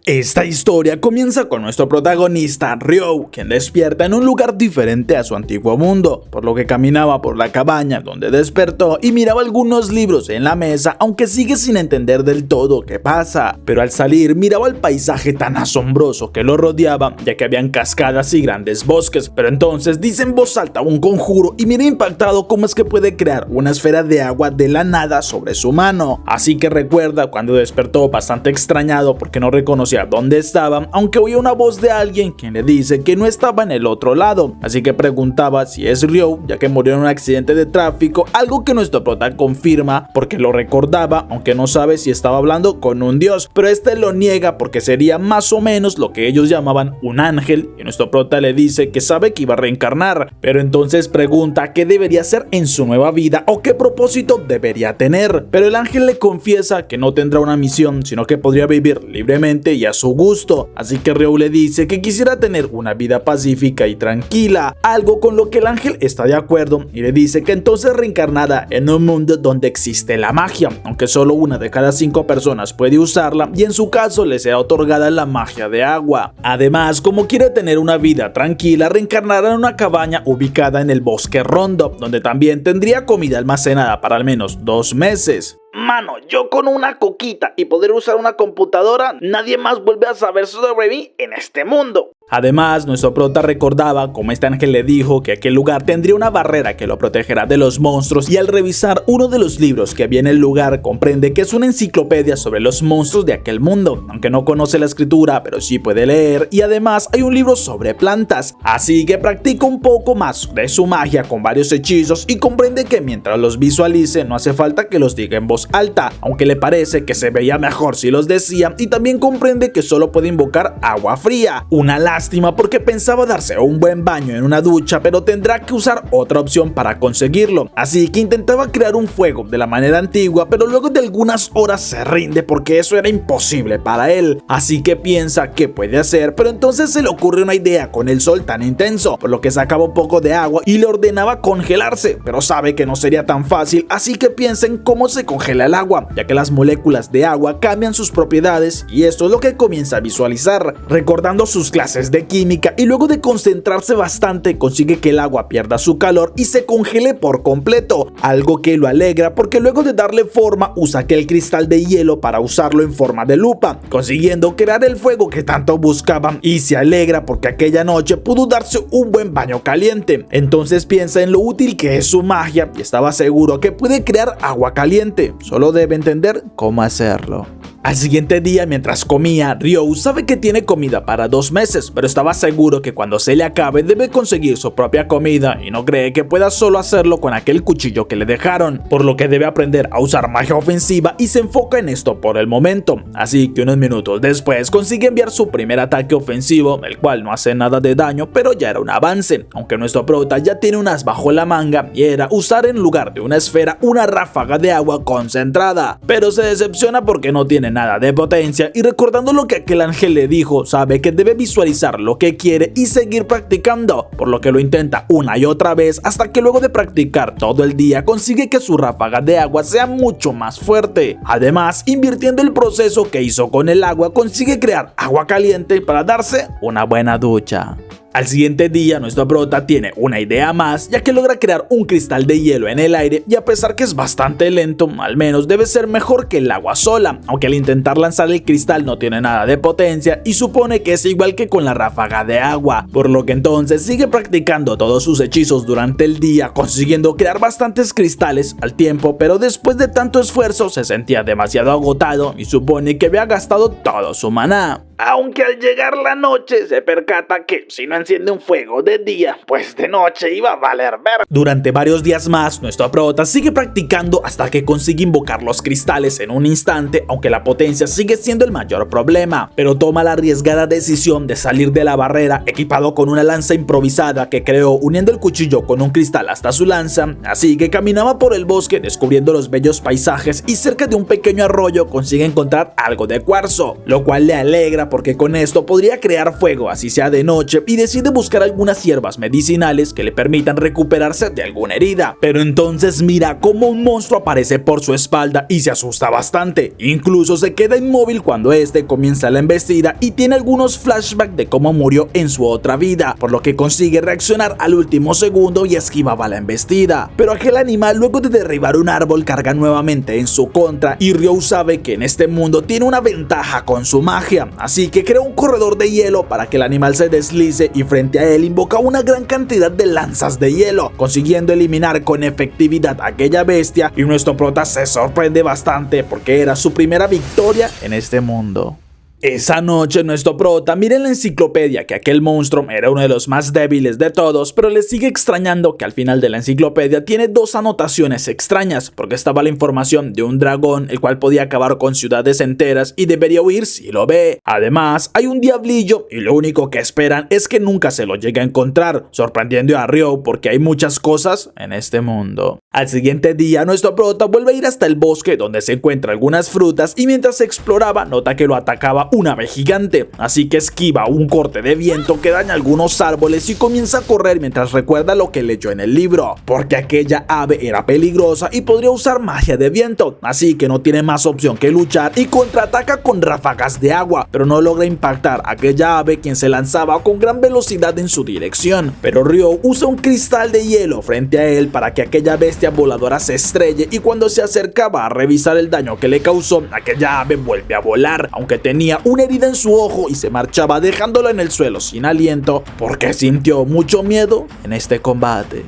Esta historia comienza con nuestro protagonista, Ryo, quien despierta en un lugar diferente a su antiguo mundo, por lo que caminaba por la cabaña donde despertó y miraba algunos libros en la mesa, aunque sigue sin entender del todo qué pasa. Pero al salir miraba el paisaje tan asombroso que lo rodeaba, ya que habían cascadas y grandes bosques, pero entonces dice en voz alta un conjuro y mira impactado cómo es que puede crear una esfera de agua de la nada sobre su mano. Así que recuerda cuando despertó bastante extrañado porque no reconocía dónde estaba, aunque oía una voz de alguien quien le dice que no estaba en el otro lado, así que preguntaba si es Ryo, ya que murió en un accidente de tráfico, algo que nuestro prota confirma porque lo recordaba, aunque no sabe si estaba hablando con un dios, pero este lo niega porque sería más o menos lo que ellos llamaban un ángel, y nuestro prota le dice que sabe que iba a reencarnar, pero entonces pregunta qué debería hacer en su nueva vida o qué propósito debería tener, pero el ángel le confiesa que no tendrá una misión, sino que podría vivir libremente y a su gusto, así que Ryo le dice que quisiera tener una vida pacífica y tranquila, algo con lo que el ángel está de acuerdo y le dice que entonces reencarnará en un mundo donde existe la magia, aunque solo una de cada 5 personas puede usarla y en su caso le será otorgada la magia de agua. Además, como quiere tener una vida tranquila, reencarnará en una cabaña ubicada en el bosque Rondo, donde también tendría comida almacenada para al menos 2 meses. Mano, yo con una coquita y poder usar una computadora, nadie más vuelve a saber sobre mí en este mundo. Además, nuestro prota recordaba cómo este ángel le dijo que aquel lugar tendría una barrera que lo protegerá de los monstruos, y al revisar uno de los libros que había en el lugar comprende que es una enciclopedia sobre los monstruos de aquel mundo, aunque no conoce la escritura pero sí puede leer, y además hay un libro sobre plantas, así que practica un poco más de su magia con varios hechizos y comprende que mientras los visualice no hace falta que los diga en voz alta, aunque le parece que se veía mejor si los decía, y también comprende que solo puede invocar agua fría, una lástima porque pensaba darse un buen baño en una ducha, pero tendrá que usar otra opción para conseguirlo, así que intentaba crear un fuego de la manera antigua, pero luego de algunas horas se rinde porque eso era imposible para él, así que piensa qué puede hacer, pero entonces se le ocurre una idea con el sol tan intenso, por lo que sacaba un poco de agua y le ordenaba congelarse, pero sabe que no sería tan fácil, así que piensa en cómo se congela el agua, ya que las moléculas de agua cambian sus propiedades, y esto es lo que comienza a visualizar, recordando sus clases de química, y luego de concentrarse bastante consigue que el agua pierda su calor y se congele por completo, algo que lo alegra porque luego de darle forma usa aquel cristal de hielo para usarlo en forma de lupa, consiguiendo crear el fuego que tanto buscaba, y se alegra porque aquella noche pudo darse un buen baño caliente. Entonces piensa en lo útil que es su magia y estaba seguro que puede crear agua caliente, solo debe entender cómo hacerlo. Al siguiente día, mientras comía, Ryo sabe que tiene comida para 2 meses, pero estaba seguro que cuando se le acabe debe conseguir su propia comida y no cree que pueda solo hacerlo con aquel cuchillo que le dejaron, por lo que debe aprender a usar magia ofensiva y se enfoca en esto por el momento. Así que unos minutos después consigue enviar su primer ataque ofensivo, el cual no hace nada de daño, pero ya era un avance, aunque nuestro prota ya tiene un as bajo la manga y era usar en lugar de una esfera una ráfaga de agua concentrada, pero se decepciona porque no tiene nada de potencia, y recordando lo que aquel ángel le dijo, sabe que debe visualizar lo que quiere y seguir practicando, por lo que lo intenta una y otra vez hasta que luego de practicar todo el día consigue que su ráfaga de agua sea mucho más fuerte. Además, invirtiendo el proceso que hizo con el agua, consigue crear agua caliente para darse una buena ducha. Al siguiente día, nuestro prota tiene una idea más, ya que logra crear un cristal de hielo en el aire, y a pesar que es bastante lento, al menos debe ser mejor que el agua sola, aunque al intentar lanzar el cristal no tiene nada de potencia y supone que es igual que con la ráfaga de agua, por lo que entonces sigue practicando todos sus hechizos durante el día, consiguiendo crear bastantes cristales al tiempo, pero después de tanto esfuerzo se sentía demasiado agotado y supone que había gastado todo su maná. Aunque al llegar la noche se percata que si no enciende un fuego de día, pues de noche iba a valer ver. Durante varios días más, nuestro prota sigue practicando hasta que consigue invocar los cristales en un instante, aunque la potencia sigue siendo el mayor problema, pero toma la arriesgada decisión de salir de la barrera equipado con una lanza improvisada que creó uniendo el cuchillo con un cristal hasta su lanza, así que caminaba por el bosque descubriendo los bellos paisajes y cerca de un pequeño arroyo consigue encontrar algo de cuarzo, lo cual le alegra alegra porque con esto podría crear fuego así sea de noche y decide buscar algunas hierbas medicinales que le permitan recuperarse de alguna herida. Pero entonces mira cómo un monstruo aparece por su espalda y se asusta bastante. Incluso se queda inmóvil cuando este comienza la embestida y tiene algunos flashbacks de cómo murió en su otra vida, por lo que consigue reaccionar al último segundo y esquivaba la embestida. Pero aquel animal, luego de derribar un árbol, carga nuevamente en su contra y Ryo sabe que en este mundo tiene una ventaja con su magia, así que crea un corredor de hielo para que el animal se deslice y frente a él invoca una gran cantidad de lanzas de hielo, consiguiendo eliminar con efectividad a aquella bestia, y nuestro prota se sorprende bastante porque era su primera victoria en este mundo. Esa noche nuestro prota mira en la enciclopedia que aquel monstruo era uno de los más débiles de todos, pero le sigue extrañando que al final de la enciclopedia tiene dos anotaciones extrañas, porque estaba la información de un dragón el cual podía acabar con ciudades enteras y debería huir si lo ve. Además hay un diablillo y lo único que esperan es que nunca se lo llegue a encontrar, sorprendiendo a Ryo porque hay muchas cosas en este mundo. Al siguiente día nuestro prota vuelve a ir hasta el bosque donde se encuentran algunas frutas y mientras exploraba nota que lo atacaba un ave gigante, así que esquiva un corte de viento que daña algunos árboles y comienza a correr mientras recuerda lo que leyó en el libro, porque aquella ave era peligrosa y podría usar magia de viento, así que no tiene más opción que luchar y contraataca con ráfagas de agua, pero no logra impactar a aquella ave, quien se lanzaba con gran velocidad en su dirección. Pero Ryo usa un cristal de hielo frente a él para que aquella bestia voladora se estrelle, y cuando se acercaba a revisar el daño que le causó, aquella ave vuelve a volar, aunque tenía una herida en su ojo, y se marchaba dejándolo en el suelo sin aliento porque sintió mucho miedo en este combate.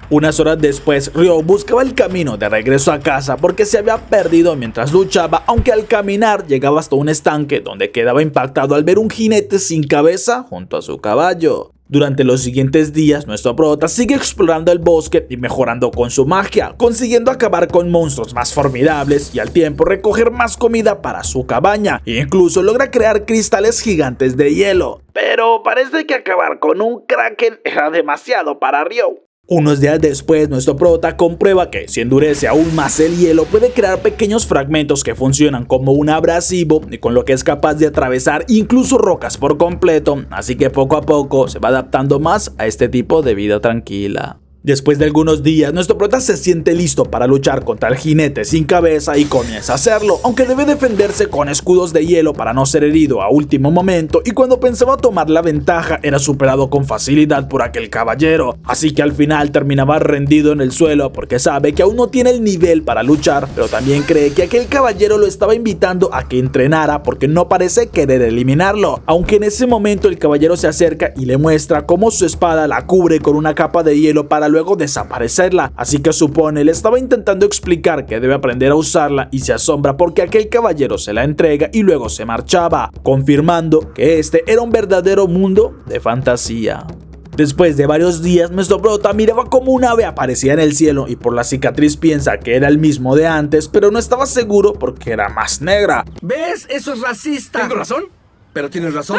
Unas horas después, Ryo buscaba el camino de regreso a casa porque se había perdido mientras luchaba, aunque al caminar llegaba hasta un estanque donde quedaba impactado al ver un jinete sin cabeza junto a su caballo. Durante los siguientes días, nuestro prota sigue explorando el bosque y mejorando con su magia, consiguiendo acabar con monstruos más formidables y al tiempo recoger más comida para su cabaña, e incluso logra crear cristales gigantes de hielo. Pero parece que acabar con un kraken era demasiado para Ryo. Unos días después, nuestro prota comprueba que si endurece aún más el hielo puede crear pequeños fragmentos que funcionan como un abrasivo y con lo que es capaz de atravesar incluso rocas por completo, así que poco a poco se va adaptando más a este tipo de vida tranquila. Después de algunos días, nuestro prota se siente listo para luchar contra el jinete sin cabeza y comienza a hacerlo, aunque debe defenderse con escudos de hielo para no ser herido a último momento, y cuando pensaba tomar la ventaja era superado con facilidad por aquel caballero, así que al final terminaba rendido en el suelo porque sabe que aún no tiene el nivel para luchar, pero también cree que aquel caballero lo estaba invitando a que entrenara porque no parece querer eliminarlo, aunque en ese momento el caballero se acerca y le muestra cómo su espada la cubre con una capa de hielo para luego desaparecerla, así que supone le estaba intentando explicar que debe aprender a usarla y se asombra porque aquel caballero se la entrega y luego se marchaba, confirmando que este era un verdadero mundo de fantasía. Después de varios días, nuestro prota miraba como un ave aparecía en el cielo y por la cicatriz piensa que era el mismo de antes, pero no estaba seguro porque era más negra. ¿Ves? Eso es racista. ¿Tengo razón? Pero tienes razón.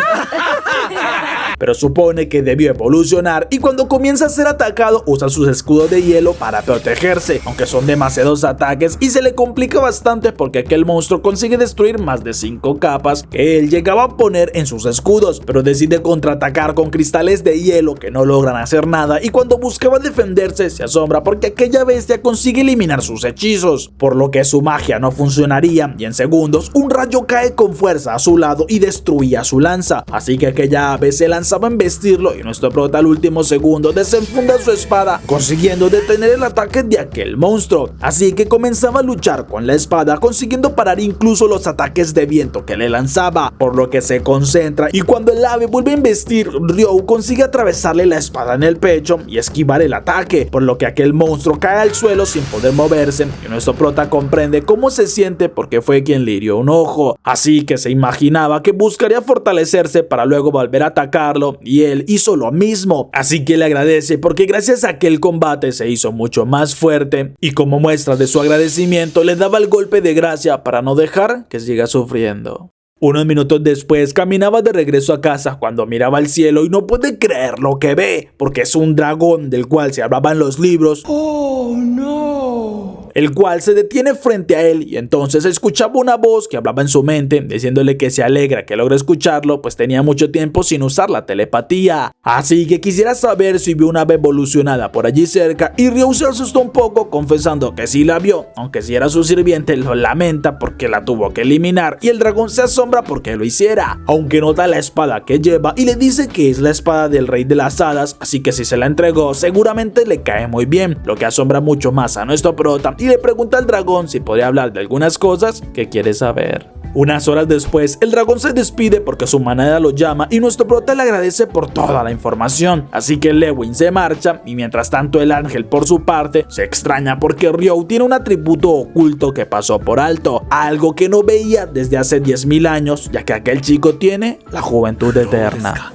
Pero supone que debió evolucionar y cuando comienza a ser atacado usa sus escudos de hielo para protegerse, aunque son demasiados ataques y se le complica bastante porque aquel monstruo consigue destruir más de 5 capas que él llegaba a poner en sus escudos, pero decide contraatacar con cristales de hielo que no logran hacer nada, y cuando buscaba defenderse se asombra porque aquella bestia consigue eliminar sus hechizos, por lo que su magia no funcionaría, y en segundos un rayo cae con fuerza a su lado y destruye a su lanza, así que aquella ave se lanzaba a embestirlo y nuestro prota al último segundo desenfunda su espada, consiguiendo detener el ataque de aquel monstruo, así que comenzaba a luchar con la espada, consiguiendo parar incluso los ataques de viento que le lanzaba, por lo que se concentra, y cuando el ave vuelve a embestir, Ryo consigue atravesarle la espada en el pecho y esquivar el ataque, por lo que aquel monstruo cae al suelo sin poder moverse, y nuestro prota comprende cómo se siente porque fue quien le hirió un ojo, así que se imaginaba que buscaría fortalecerse para luego volver a atacarlo, y él hizo lo mismo, así que le agradece porque gracias a aquel combate se hizo mucho más fuerte, y como muestra de su agradecimiento le daba el golpe de gracia para no dejar que siga sufriendo. Unos minutos después caminaba de regreso a casa cuando miraba al cielo y no puede creer lo que ve, porque es un dragón del cual se hablaba en los libros. ¡Oh, no! Ryo, el cual se detiene frente a él y entonces escuchaba una voz que hablaba en su mente diciéndole que se alegra que logre escucharlo, pues tenía mucho tiempo sin usar la telepatía, así que quisiera saber si vio una ave evolucionada por allí cerca, y Ryo se asustó un poco confesando que sí la vio, aunque si era su sirviente lo lamenta porque la tuvo que eliminar, y el dragón se asombra porque lo hiciera, aunque nota la espada que lleva y le dice que es la espada del rey de las hadas, así que si se la entregó seguramente le cae muy bien, lo que asombra mucho más a nuestro prota, y le pregunta al dragón si podría hablar de algunas cosas que quiere saber. Unas horas después, el dragón se despide porque su manada lo llama y nuestro prota le agradece por toda la información, así que Lewin se marcha y mientras tanto el ángel por su parte se extraña porque Ryo tiene un atributo oculto que pasó por alto, algo que no veía desde hace 10.000 años, ya que aquel chico tiene la juventud eterna.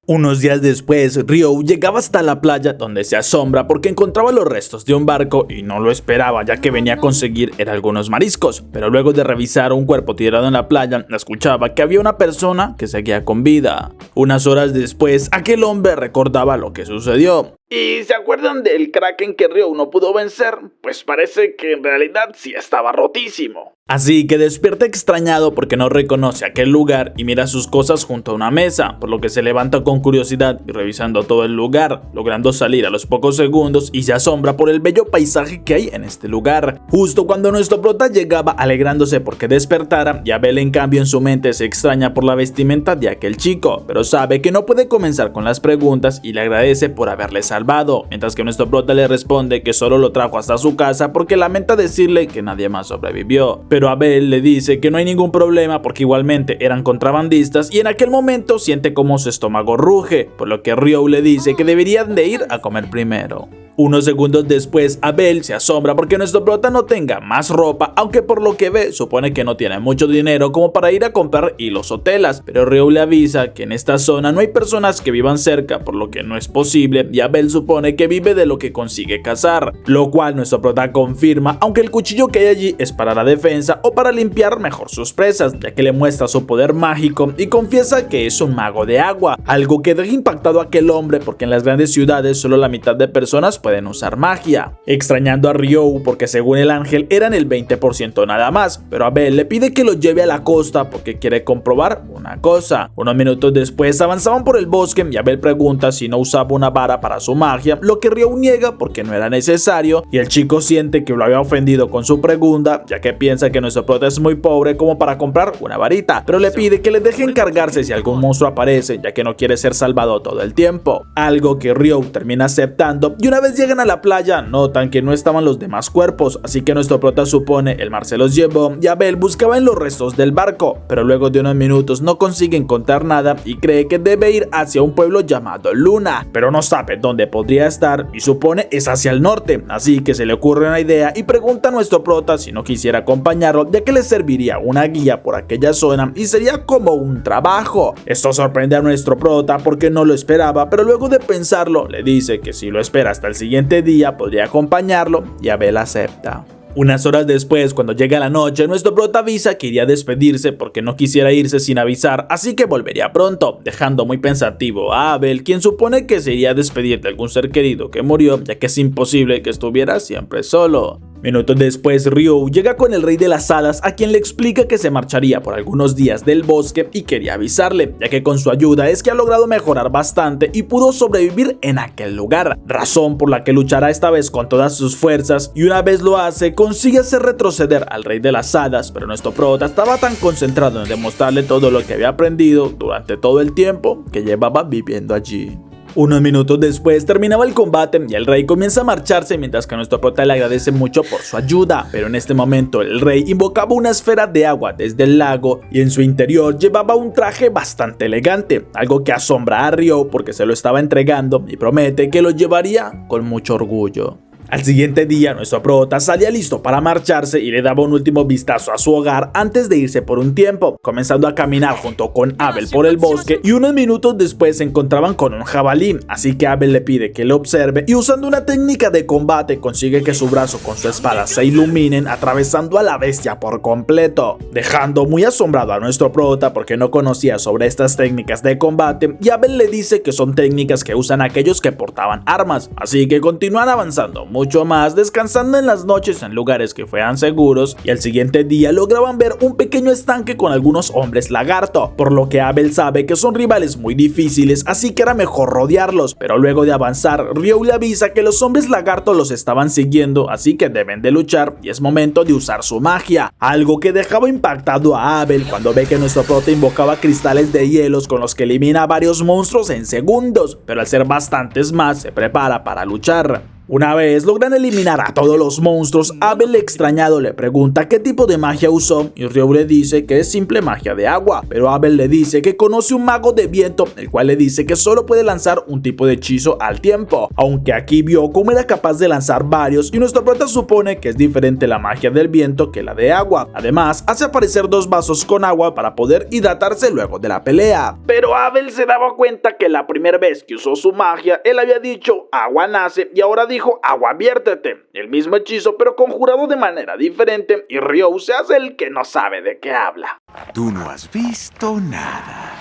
Unos días después, Ryo llegaba hasta la playa donde se asombra porque encontraba los restos de un barco y no lo esperaba ya que venía a conseguir algunos mariscos, pero luego de revisar un cuerpo tirado en la playa, escuchaba que había una persona que seguía con vida. Unas horas después, aquel hombre recordaba lo que sucedió. ¿Y se acuerdan del Kraken que Ryo no pudo vencer? Pues parece que en realidad sí estaba rotísimo. Así que despierta extrañado porque no reconoce aquel lugar y mira sus cosas junto a una mesa, por lo que se levanta con curiosidad y revisando todo el lugar, logrando salir a los pocos segundos y se asombra por el bello paisaje que hay en este lugar. Justo cuando nuestro prota llegaba alegrándose porque despertara, y Abel en cambio en su mente se extraña por la vestimenta de aquel chico, pero sabe que no puede comenzar con las preguntas y le agradece por haberle salvado, mientras que nuestro prota le responde que solo lo trajo hasta su casa porque lamenta decirle que nadie más sobrevivió. Pero Abel le dice que no hay ningún problema porque igualmente eran contrabandistas y en aquel momento siente como su estómago ruge, por lo que Ryo le dice que deberían de ir a comer primero. Unos segundos después, Abel se asombra porque nuestro prota no tenga más ropa, aunque por lo que ve supone que no tiene mucho dinero como para ir a comprar hilos o telas, pero Ryo le avisa que en esta zona no hay personas que vivan cerca, por lo que no es posible, y Abel supone que vive de lo que consigue cazar, lo cual nuestro prota confirma, aunque el cuchillo que hay allí es para la defensa o para limpiar mejor sus presas, ya que le muestra su poder mágico y confiesa que es un mago de agua, algo que deja impactado a aquel hombre porque en las grandes ciudades solo la mitad de personas pueden usar magia, extrañando a Ryo porque según el ángel eran el 20% nada más, pero Abel le pide que lo lleve a la costa porque quiere comprobar una cosa. Unos minutos después avanzaban por el bosque y Abel pregunta si no usaba una vara para su magia, lo que Ryo niega porque no era necesario, y el chico siente que lo había ofendido con su pregunta, ya que piensa que nuestro prota es muy pobre como para comprar una varita, pero le pide que le deje encargarse si algún monstruo aparece, ya que no quiere ser salvado todo el tiempo, algo que Ryo termina aceptando, y una vez llegan a la playa notan que no estaban los demás cuerpos, así que nuestro prota supone el mar se los llevó y Abel buscaba en los restos del barco, pero luego de unos minutos no consigue encontrar nada y cree que debe ir hacia un pueblo llamado Luna, pero no sabe dónde podría estar y supone es hacia el norte, así que se le ocurre una idea y pregunta a nuestro prota si no quisiera acompañarlo, ya que le serviría una guía por aquella zona y sería como un trabajo. Esto sorprende a nuestro prota porque no lo esperaba, pero luego de pensarlo le dice que si lo espera hasta el siguiente día podría acompañarlo, y Abel acepta. Unas horas después, cuando llega la noche, nuestro prota avisa que iría a despedirse porque no quisiera irse sin avisar, así que volvería pronto, dejando muy pensativo a Abel, quien supone que se iría a despedir de algún ser querido que murió, ya que es imposible que estuviera siempre solo. Minutos después, Ryo llega con el rey de las hadas, a quien le explica que se marcharía por algunos días del bosque y quería avisarle, ya que con su ayuda es que ha logrado mejorar bastante y pudo sobrevivir en aquel lugar, razón por la que luchará esta vez con todas sus fuerzas, y una vez lo hace, consigue hacer retroceder al rey de las hadas, pero nuestro prota estaba tan concentrado en demostrarle todo lo que había aprendido durante todo el tiempo que llevaba viviendo allí. Unos minutos después terminaba el combate y el rey comienza a marcharse mientras que nuestro prota le agradece mucho por su ayuda, pero en este momento el rey invocaba una esfera de agua desde el lago y en su interior llevaba un traje bastante elegante, algo que asombra a Ryo porque se lo estaba entregando y promete que lo llevaría con mucho orgullo. Al siguiente día, nuestro prota salía listo para marcharse y le daba un último vistazo a su hogar antes de irse por un tiempo, comenzando a caminar junto con Abel por el bosque, y unos minutos después se encontraban con un jabalí, así que Abel le pide que lo observe y usando una técnica de combate consigue que su brazo con su espada se iluminen atravesando a la bestia por completo, dejando muy asombrado a nuestro prota porque no conocía sobre estas técnicas de combate, y Abel le dice que son técnicas que usan aquellos que portaban armas, así que continúan avanzando muy mucho más, descansando en las noches en lugares que fueran seguros, y al siguiente día lograban ver un pequeño estanque con algunos hombres lagarto, por lo que Abel sabe que son rivales muy difíciles, así que era mejor rodearlos. Pero luego de avanzar, Ryo le avisa que los hombres lagarto los estaban siguiendo, así que deben de luchar y es momento de usar su magia, algo que dejaba impactado a Abel cuando ve que nuestro prota invocaba cristales de hielos con los que elimina a varios monstruos en segundos, pero al ser bastantes más se prepara para luchar. Una vez logran eliminar a todos los monstruos, Abel extrañado le pregunta qué tipo de magia usó y Ryo le dice que es simple magia de agua, pero Abel le dice que conoce un mago de viento, el cual le dice que solo puede lanzar un tipo de hechizo al tiempo, aunque aquí vio cómo era capaz de lanzar varios y nuestro prota supone que es diferente la magia del viento que la de agua. Además, hace aparecer 2 vasos con agua para poder hidratarse luego de la pelea. Pero Abel se daba cuenta que la primera vez que usó su magia, él había dicho agua nace y ahora dijo agua viértete, el mismo hechizo pero conjurado de manera diferente, y Ryo se hace el que no sabe de qué habla. Tú no has visto nada.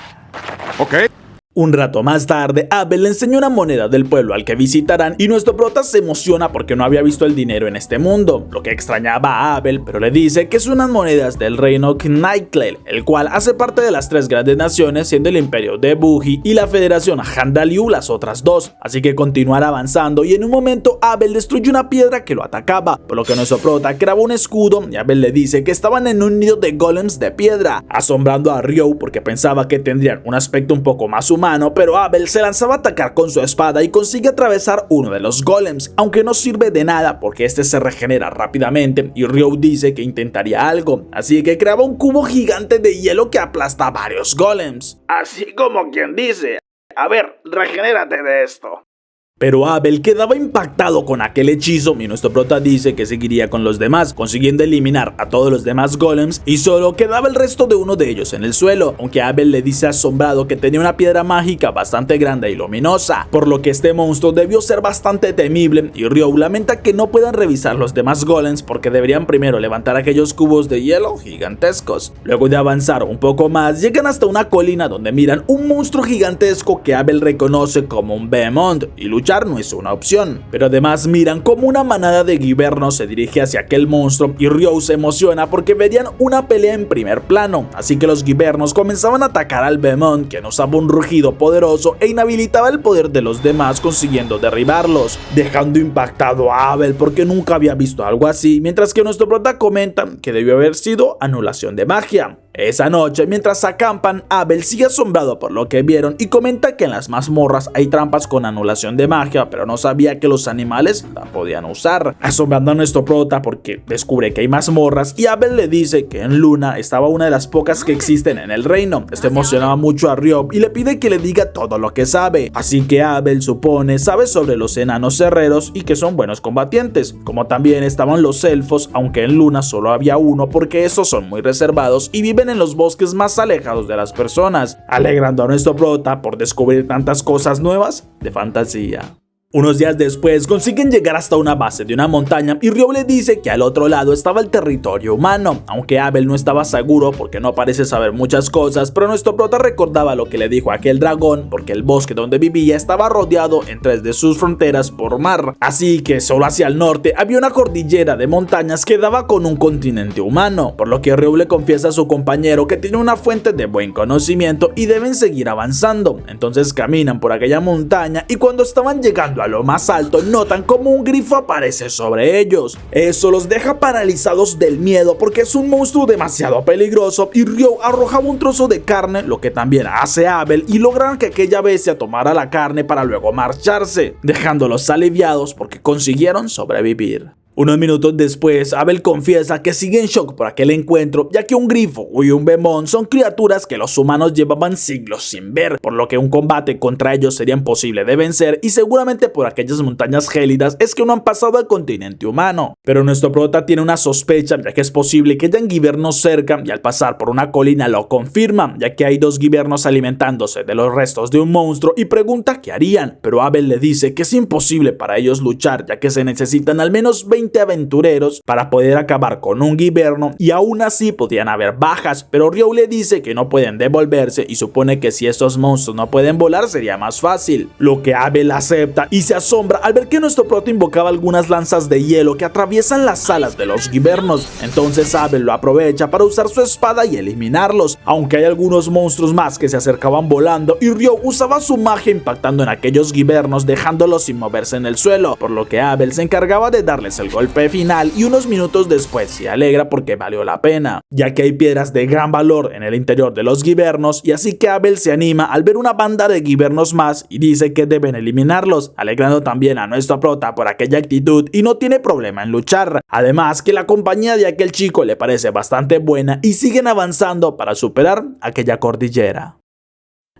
Ok. Un rato más tarde, Abel le enseña una moneda del pueblo al que visitarán y nuestro prota se emociona porque no había visto el dinero en este mundo, lo que extrañaba a Abel, pero le dice que son unas monedas del reino Knightclale, el cual hace parte de las 3 grandes naciones, siendo el imperio de Buji y la federación Handaliu las otras 2, así que continuará avanzando y en un momento Abel destruye una piedra que lo atacaba, por lo que nuestro prota graba un escudo y Abel le dice que estaban en un nido de golems de piedra, asombrando a Ryo porque pensaba que tendrían un aspecto un poco más humano, pero Abel se lanzaba a atacar con su espada y consigue atravesar uno de los golems, aunque no sirve de nada porque este se regenera rápidamente y Ryo dice que intentaría algo, así que creaba un cubo gigante de hielo que aplasta a varios golems. Así como quien dice, a ver, regenérate de esto. Pero Abel quedaba impactado con aquel hechizo y nuestro prota dice que seguiría con los demás, consiguiendo eliminar a todos los demás golems y solo quedaba el resto de uno de ellos en el suelo, aunque Abel le dice asombrado que tenía una piedra mágica bastante grande y luminosa, por lo que este monstruo debió ser bastante temible y Ryo lamenta que no puedan revisar los demás golems porque deberían primero levantar aquellos cubos de hielo gigantescos. Luego de avanzar un poco más, llegan hasta una colina donde miran un monstruo gigantesco que Abel reconoce como un Behemoth y lucha no es una opción, pero además miran como una manada de guibernos se dirige hacia aquel monstruo y Ryo se emociona porque verían una pelea en primer plano, así que los guibernos comenzaban a atacar al Behemoth, quien usaba un rugido poderoso e inhabilitaba el poder de los demás consiguiendo derribarlos, dejando impactado a Abel porque nunca había visto algo así, mientras que nuestro prota comenta que debió haber sido anulación de magia. Esa noche, mientras acampan, Abel sigue asombrado por lo que vieron y comenta que en las mazmorras hay trampas con anulación de magia, pero no sabía que los animales la podían usar, asombrando a nuestro prota porque descubre que hay mazmorras y Abel le dice que en Luna estaba una de las pocas que existen en el reino. Este emocionaba mucho a Ryo y le pide que le diga todo lo que sabe, así que Abel sabe sobre los enanos herreros y que son buenos combatientes, como también estaban los elfos, aunque en Luna solo había uno porque esos son muy reservados y viven en los bosques más alejados de las personas, alegrando a nuestro prota por descubrir tantas cosas nuevas de fantasía. Unos días después consiguen llegar hasta una base de una montaña y Ryo le dice que al otro lado estaba el territorio humano, aunque Abel no estaba seguro porque no parece saber muchas cosas, pero nuestro prota recordaba lo que le dijo aquel dragón porque el bosque donde vivía estaba rodeado en 3 de sus fronteras por mar, así que solo hacia el norte había una cordillera de montañas que daba con un continente humano, por lo que Ryo le confiesa a su compañero que tiene una fuente de buen conocimiento y deben seguir avanzando. Entonces caminan por aquella montaña y cuando estaban llegando a lo más alto notan como un grifo aparece sobre ellos. Eso los deja paralizados del miedo porque es un monstruo demasiado peligroso y Ryo arrojaba un trozo de carne, lo que también hace Abel, y logran que aquella bestia tomara la carne para luego marcharse, dejándolos aliviados porque consiguieron sobrevivir. Unos minutos después, Abel confiesa que sigue en shock por aquel encuentro, ya que un grifo y un Behemoth son criaturas que los humanos llevaban siglos sin ver, por lo que un combate contra ellos sería imposible de vencer y seguramente por aquellas montañas gélidas es que no han pasado al continente humano. Pero nuestro prota tiene una sospecha, ya que es posible que hayan guibernos cerca y al pasar por una colina lo confirma, ya que hay 2 guibernos alimentándose de los restos de un monstruo y pregunta qué harían, pero Abel le dice que es imposible para ellos luchar, ya que se necesitan al menos 20 20 aventureros para poder acabar con un Giverno y aún así podrían haber bajas, pero Ryo le dice que no pueden devolverse y supone que si estos monstruos no pueden volar sería más fácil, lo que Abel acepta y se asombra al ver que nuestro prota invocaba algunas lanzas de hielo que atraviesan las alas de los Givernos. Entonces Abel lo aprovecha para usar su espada y eliminarlos, aunque hay algunos monstruos más que se acercaban volando y Ryo usaba su magia impactando en aquellos Givernos dejándolos sin moverse en el suelo, por lo que Abel se encargaba de darles el golpe final y unos minutos después se alegra porque valió la pena, ya que hay piedras de gran valor en el interior de los Givernos, y así que Abel se anima al ver una banda de Givernos más y dice que deben eliminarlos, alegrando también a nuestro prota por aquella actitud y no tiene problema en luchar. Además que la compañía de aquel chico le parece bastante buena y siguen avanzando para superar aquella cordillera.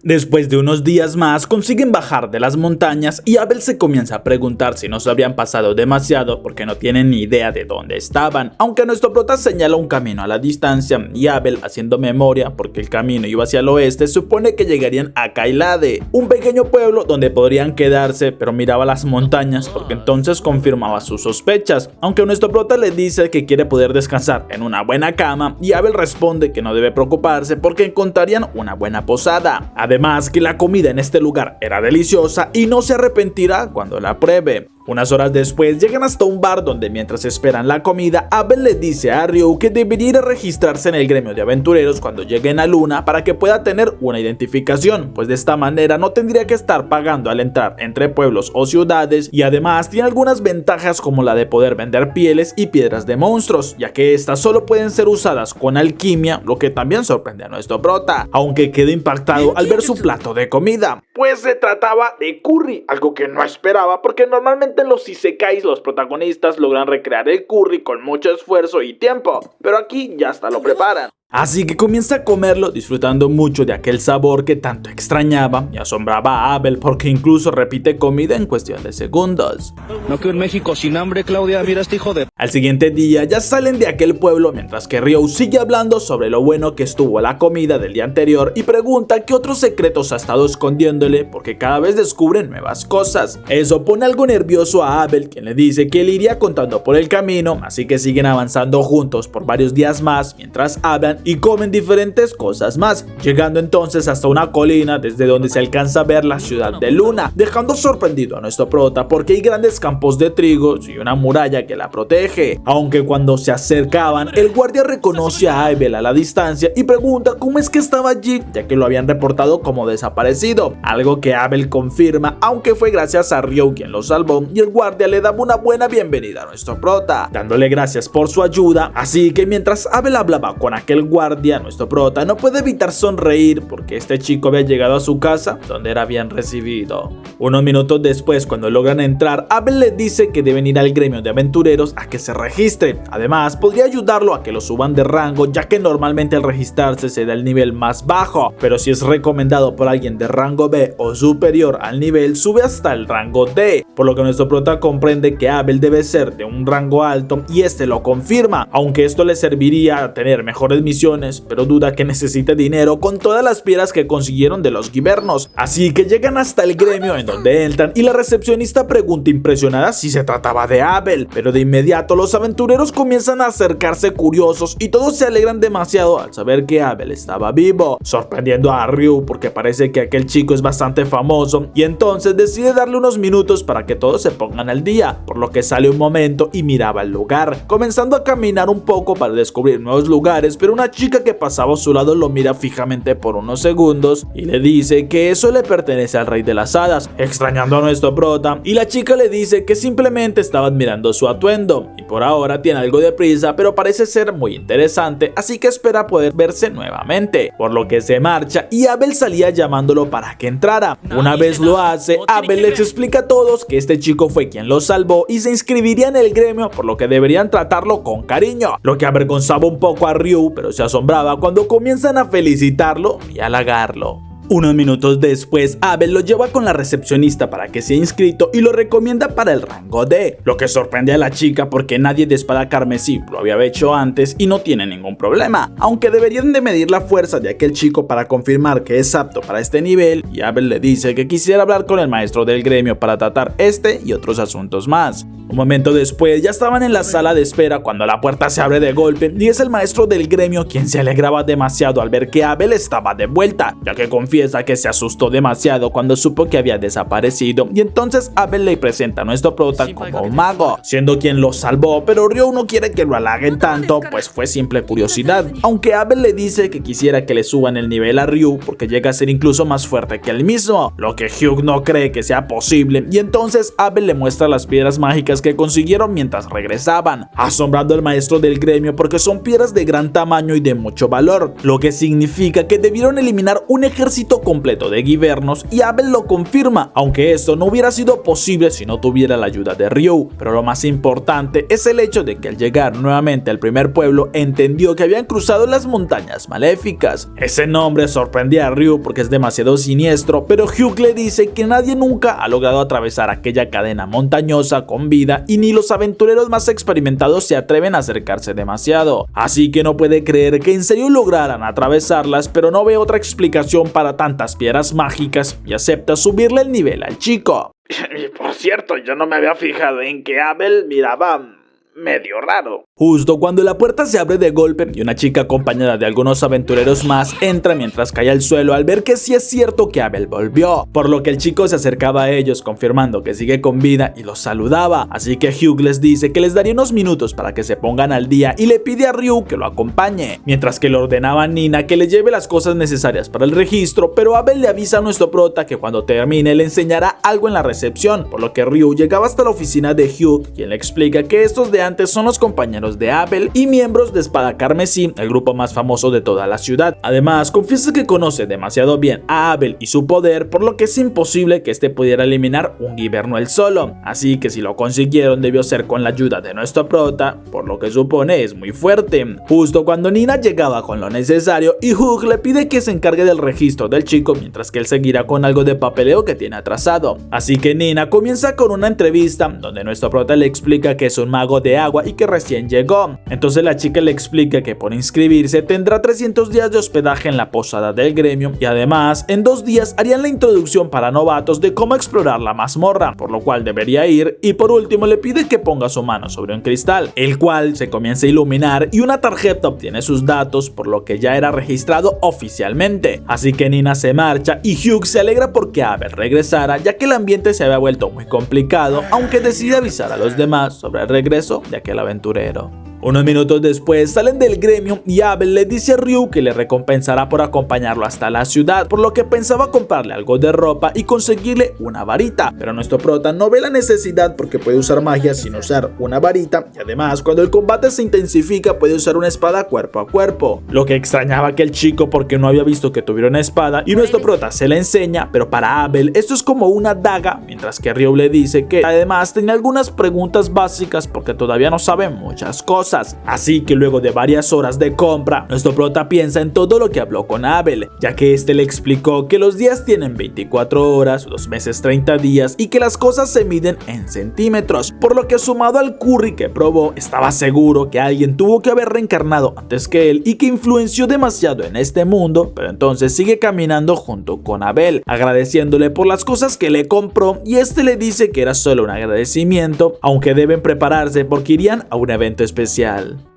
Después de unos días más consiguen bajar de las montañas y Abel se comienza a preguntar si no se habrían pasado demasiado porque no tienen ni idea de dónde estaban, aunque nuestro prota señala un camino a la distancia y Abel, haciendo memoria porque el camino iba hacia el oeste, supone que llegarían a Kailade, un pequeño pueblo donde podrían quedarse, pero miraba las montañas porque entonces confirmaba sus sospechas, aunque nuestro prota le dice que quiere poder descansar en una buena cama y Abel responde que no debe preocuparse porque encontrarían una buena posada. Además que la comida en este lugar era deliciosa y no se arrepentirá cuando la pruebe. Unas horas después llegan hasta un bar donde mientras esperan la comida, Abel le dice a Ryo que debería ir a registrarse en el gremio de aventureros cuando lleguen a Luna para que pueda tener una identificación, pues de esta manera no tendría que estar pagando al entrar entre pueblos o ciudades y además tiene algunas ventajas como la de poder vender pieles y piedras de monstruos, ya que estas solo pueden ser usadas con alquimia, lo que también sorprende a nuestro prota, aunque queda impactado al ver su plato de comida, pues se trataba de curry, algo que no esperaba porque normalmente en los isekais los protagonistas logran recrear el curry con mucho esfuerzo y tiempo, pero aquí ya hasta lo preparan. Así que comienza a comerlo disfrutando mucho de aquel sabor que tanto extrañaba y asombraba a Abel porque incluso repite comida en cuestión de segundos. No que en México sin hambre, Claudia, mira este hijo de... Al siguiente día ya salen de aquel pueblo mientras que Ryo sigue hablando sobre lo bueno que estuvo la comida del día anterior y pregunta qué otros secretos ha estado escondiéndole porque cada vez descubren nuevas cosas. Eso pone algo nervioso a Abel, quien le dice que le iría contando por el camino, así que siguen avanzando juntos por varios días más mientras hablan y comen diferentes cosas más, llegando entonces hasta una colina desde donde se alcanza a ver la ciudad de Luna, dejando sorprendido a nuestro prota porque hay grandes campos de trigo y una muralla que la protege, aunque cuando se acercaban el guardia reconoce a Abel a la distancia y pregunta cómo es que estaba allí, ya que lo habían reportado como desaparecido, algo que Abel confirma, aunque fue gracias a Ryo quien lo salvó y el guardia le daba una buena bienvenida a nuestro prota, dándole gracias por su ayuda, así que mientras Abel hablaba con aquel guardia, nuestro prota no puede evitar sonreír porque este chico había llegado a su casa donde era bien recibido. Unos minutos después, cuando logran entrar, Abel le dice que deben ir al gremio de aventureros a que se registre. Además, podría ayudarlo a que lo suban de rango, ya que normalmente al registrarse se da el nivel más bajo, pero si es recomendado por alguien de rango B o superior al nivel, sube hasta el rango D, por lo que nuestro prota comprende que Abel debe ser de un rango alto y este lo confirma, aunque esto le serviría a tener mejores misiones, pero duda que necesite dinero con todas las piedras que consiguieron de los Givernos, así que llegan hasta el gremio en donde entran y la recepcionista pregunta impresionada si se trataba de Abel, pero de inmediato los aventureros comienzan a acercarse curiosos y todos se alegran demasiado al saber que Abel estaba vivo, sorprendiendo a Ryo porque parece que aquel chico es bastante famoso y entonces decide darle unos minutos para que todos se pongan al día, por lo que sale un momento y miraba el lugar, comenzando a caminar un poco para descubrir nuevos lugares, pero una chica que pasaba a su lado lo mira fijamente por unos segundos y le dice que eso le pertenece al rey de las hadas, extrañando a nuestro prota, y la chica le dice que simplemente estaba admirando su atuendo y por ahora tiene algo de prisa, pero parece ser muy interesante, así que espera poder verse nuevamente, por lo que se marcha y Abel salía llamándolo para que entrara. Una vez lo hace, Abel les explica a todos que este chico fue quien lo salvó y se inscribiría en el gremio, por lo que deberían tratarlo con cariño, lo que avergonzaba un poco a Ryo, pero se asombraba cuando comienzan a felicitarlo y halagarlo. Unos minutos después, Abel lo lleva con la recepcionista para que sea inscrito y lo recomienda para el rango D, lo que sorprende a la chica porque nadie de espada carmesí lo había hecho antes y no tiene ningún problema, aunque deberían de medir la fuerza de aquel chico para confirmar que es apto para este nivel, y Abel le dice que quisiera hablar con el maestro del gremio para tratar este y otros asuntos más. Un momento después ya estaban en la sala de espera cuando la puerta se abre de golpe y es el maestro del gremio quien se alegraba demasiado al ver que Abel estaba de vuelta, ya que confiesa que se asustó demasiado cuando supo que había desaparecido, y entonces Abel le presenta a nuestro prota como un mago, siendo quien lo salvó, pero Ryu no quiere que lo halaguen tanto, pues fue simple curiosidad, aunque Abel le dice que quisiera que le suban el nivel a Ryu porque llega a ser incluso más fuerte que él mismo, lo que Hugh no cree que sea posible, y entonces Abel le muestra las piedras mágicas que consiguieron mientras regresaban, asombrando al maestro del gremio porque son piedras de gran tamaño y de mucho valor, lo que significa que debieron eliminar un ejército completo de Givernos, y Abel lo confirma, aunque esto no hubiera sido posible si no tuviera la ayuda de Ryu. Pero lo más importante es el hecho de que al llegar nuevamente al primer pueblo entendió que habían cruzado las montañas maléficas. Ese nombre sorprendía a Ryu porque es demasiado siniestro, pero Hugh le dice que nadie nunca ha logrado atravesar aquella cadena montañosa con vida y ni los aventureros más experimentados se atreven a acercarse demasiado, así que no puede creer que en serio lograran atravesarlas, pero no ve otra explicación para tantas piedras mágicas y acepta subirle el nivel al chico. Y por cierto, yo no me había fijado en que Abel miraba medio raro. Justo cuando la puerta se abre de golpe y una chica acompañada de algunos aventureros más entra mientras cae al suelo al ver que sí es cierto que Abel volvió, por lo que el chico se acercaba a ellos confirmando que sigue con vida y los saludaba, así que Hugh les dice que les daría unos minutos para que se pongan al día y le pide a Ryu que lo acompañe, mientras que le ordenaba a Nina que le lleve las cosas necesarias para el registro, pero Abel le avisa a nuestro prota que cuando termine le enseñará algo en la recepción, por lo que Ryu llegaba hasta la oficina de Hugh, quien le explica que estos de antes son los compañeros de Abel y miembros de Espada Carmesí, el grupo más famoso de toda la ciudad. Además, confiesa que conoce demasiado bien a Abel y su poder, por lo que es imposible que este pudiera eliminar un Giverno él solo, así que si lo consiguieron debió ser con la ayuda de nuestro prota, por lo que supone es muy fuerte. Justo cuando Nina llegaba con lo necesario y Hugh le pide que se encargue del registro del chico mientras que él seguirá con algo de papeleo que tiene atrasado, así que Nina comienza con una entrevista donde nuestro prota le explica que es un mago de agua y que recién llegó. Entonces la chica le explica que por inscribirse tendrá 300 días de hospedaje en la posada del gremio y además en 2 días harían la introducción para novatos de cómo explorar la mazmorra, por lo cual debería ir, y por último le pide que ponga su mano sobre un cristal, el cual se comienza a iluminar y una tarjeta obtiene sus datos, por lo que ya era registrado oficialmente. Así que Nina se marcha y Hugh se alegra porque Abel regresara, ya que el ambiente se había vuelto muy complicado, aunque decide avisar a los demás sobre el regreso de aquel aventurero. Unos minutos después salen del gremio y Abel le dice a Ryu que le recompensará por acompañarlo hasta la ciudad, por lo que pensaba comprarle algo de ropa y conseguirle una varita, pero nuestro prota no ve la necesidad porque puede usar magia sin usar una varita, y además cuando el combate se intensifica puede usar una espada cuerpo a cuerpo, lo que extrañaba a aquel chico porque no había visto que tuviera una espada y nuestro prota se la enseña, pero para Abel esto es como una daga, mientras que Ryu le dice que además tenía algunas preguntas básicas porque todavía no sabe muchas cosas. Así que luego de varias horas de compra, nuestro prota piensa en todo lo que habló con Abel, ya que este le explicó que los días tienen 24 horas, los meses 30 días y que las cosas se miden en centímetros, por lo que sumado al curry que probó, estaba seguro que alguien tuvo que haber reencarnado antes que él y que influenció demasiado en este mundo, pero entonces sigue caminando junto con Abel, agradeciéndole por las cosas que le compró, y este le dice que era solo un agradecimiento, aunque deben prepararse porque irían a un evento especial.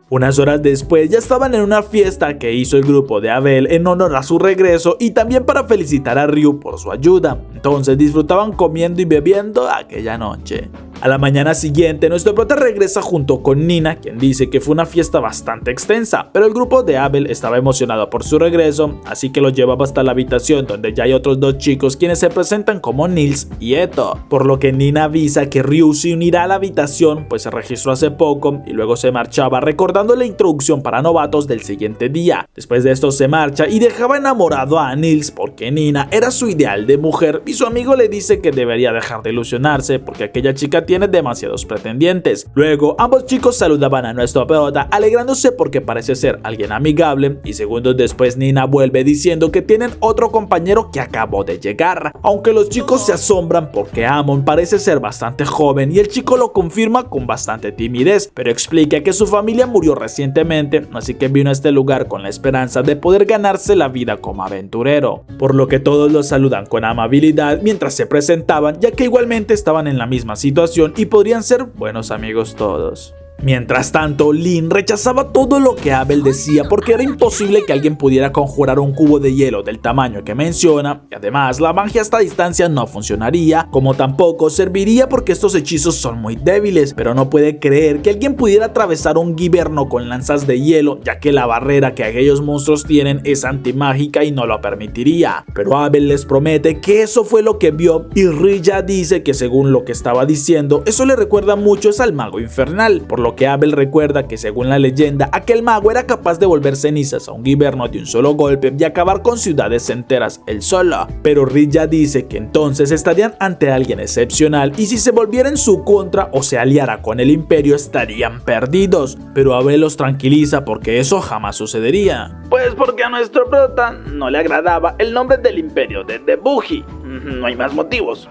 Unas horas después ya estaban en una fiesta que hizo el grupo de Abel en honor a su regreso y también para felicitar a Ryu por su ayuda. Entonces disfrutaban comiendo y bebiendo aquella noche. A la mañana siguiente, nuestro prota regresa junto con Nina, quien dice que fue una fiesta bastante extensa, pero el grupo de Abel estaba emocionado por su regreso, así que lo llevaba hasta la habitación donde ya hay otros 2 chicos quienes se presentan como Nils y Eto, por lo que Nina avisa que Ryu se unirá a la habitación pues se registró hace poco y luego se marchaba recordando la introducción para novatos del siguiente día. Después de esto se marcha y dejaba enamorado a Nils porque ya que Nina era su ideal de mujer y su amigo le dice que debería dejar de ilusionarse porque aquella chica tiene demasiados pretendientes. Luego ambos chicos saludaban a nuestro prota alegrándose porque parece ser alguien amigable y segundos después Nina vuelve diciendo que tienen otro compañero que acabó de llegar, aunque los chicos se asombran porque Amon parece ser bastante joven y el chico lo confirma con bastante timidez, pero explica que su familia murió recientemente, así que vino a este lugar con la esperanza de poder ganarse la vida como aventurero, por lo que todos los saludan con amabilidad mientras se presentaban, ya que igualmente estaban en la misma situación y podrían ser buenos amigos todos. Mientras tanto, Lynn rechazaba todo lo que Abel decía porque era imposible que alguien pudiera conjurar un cubo de hielo del tamaño que menciona, y además la magia a esta distancia no funcionaría, como tampoco serviría porque estos hechizos son muy débiles, pero no puede creer que alguien pudiera atravesar un giverno con lanzas de hielo, ya que la barrera que aquellos monstruos tienen es antimágica y no lo permitiría. Pero Abel les promete que eso fue lo que vio y Rilla dice que según lo que estaba diciendo, eso le recuerda mucho al mago infernal, por lo que Abel recuerda que según la leyenda, aquel mago era capaz de volver cenizas a un giverno de un solo golpe y acabar con ciudades enteras él solo. Pero Rilla dice que entonces estarían ante alguien excepcional y si se volviera en su contra o se aliara con el imperio estarían perdidos. Pero Abel los tranquiliza porque eso jamás sucedería. Pues porque a nuestro prota no le agradaba el nombre del imperio de Debuji. No hay más motivos.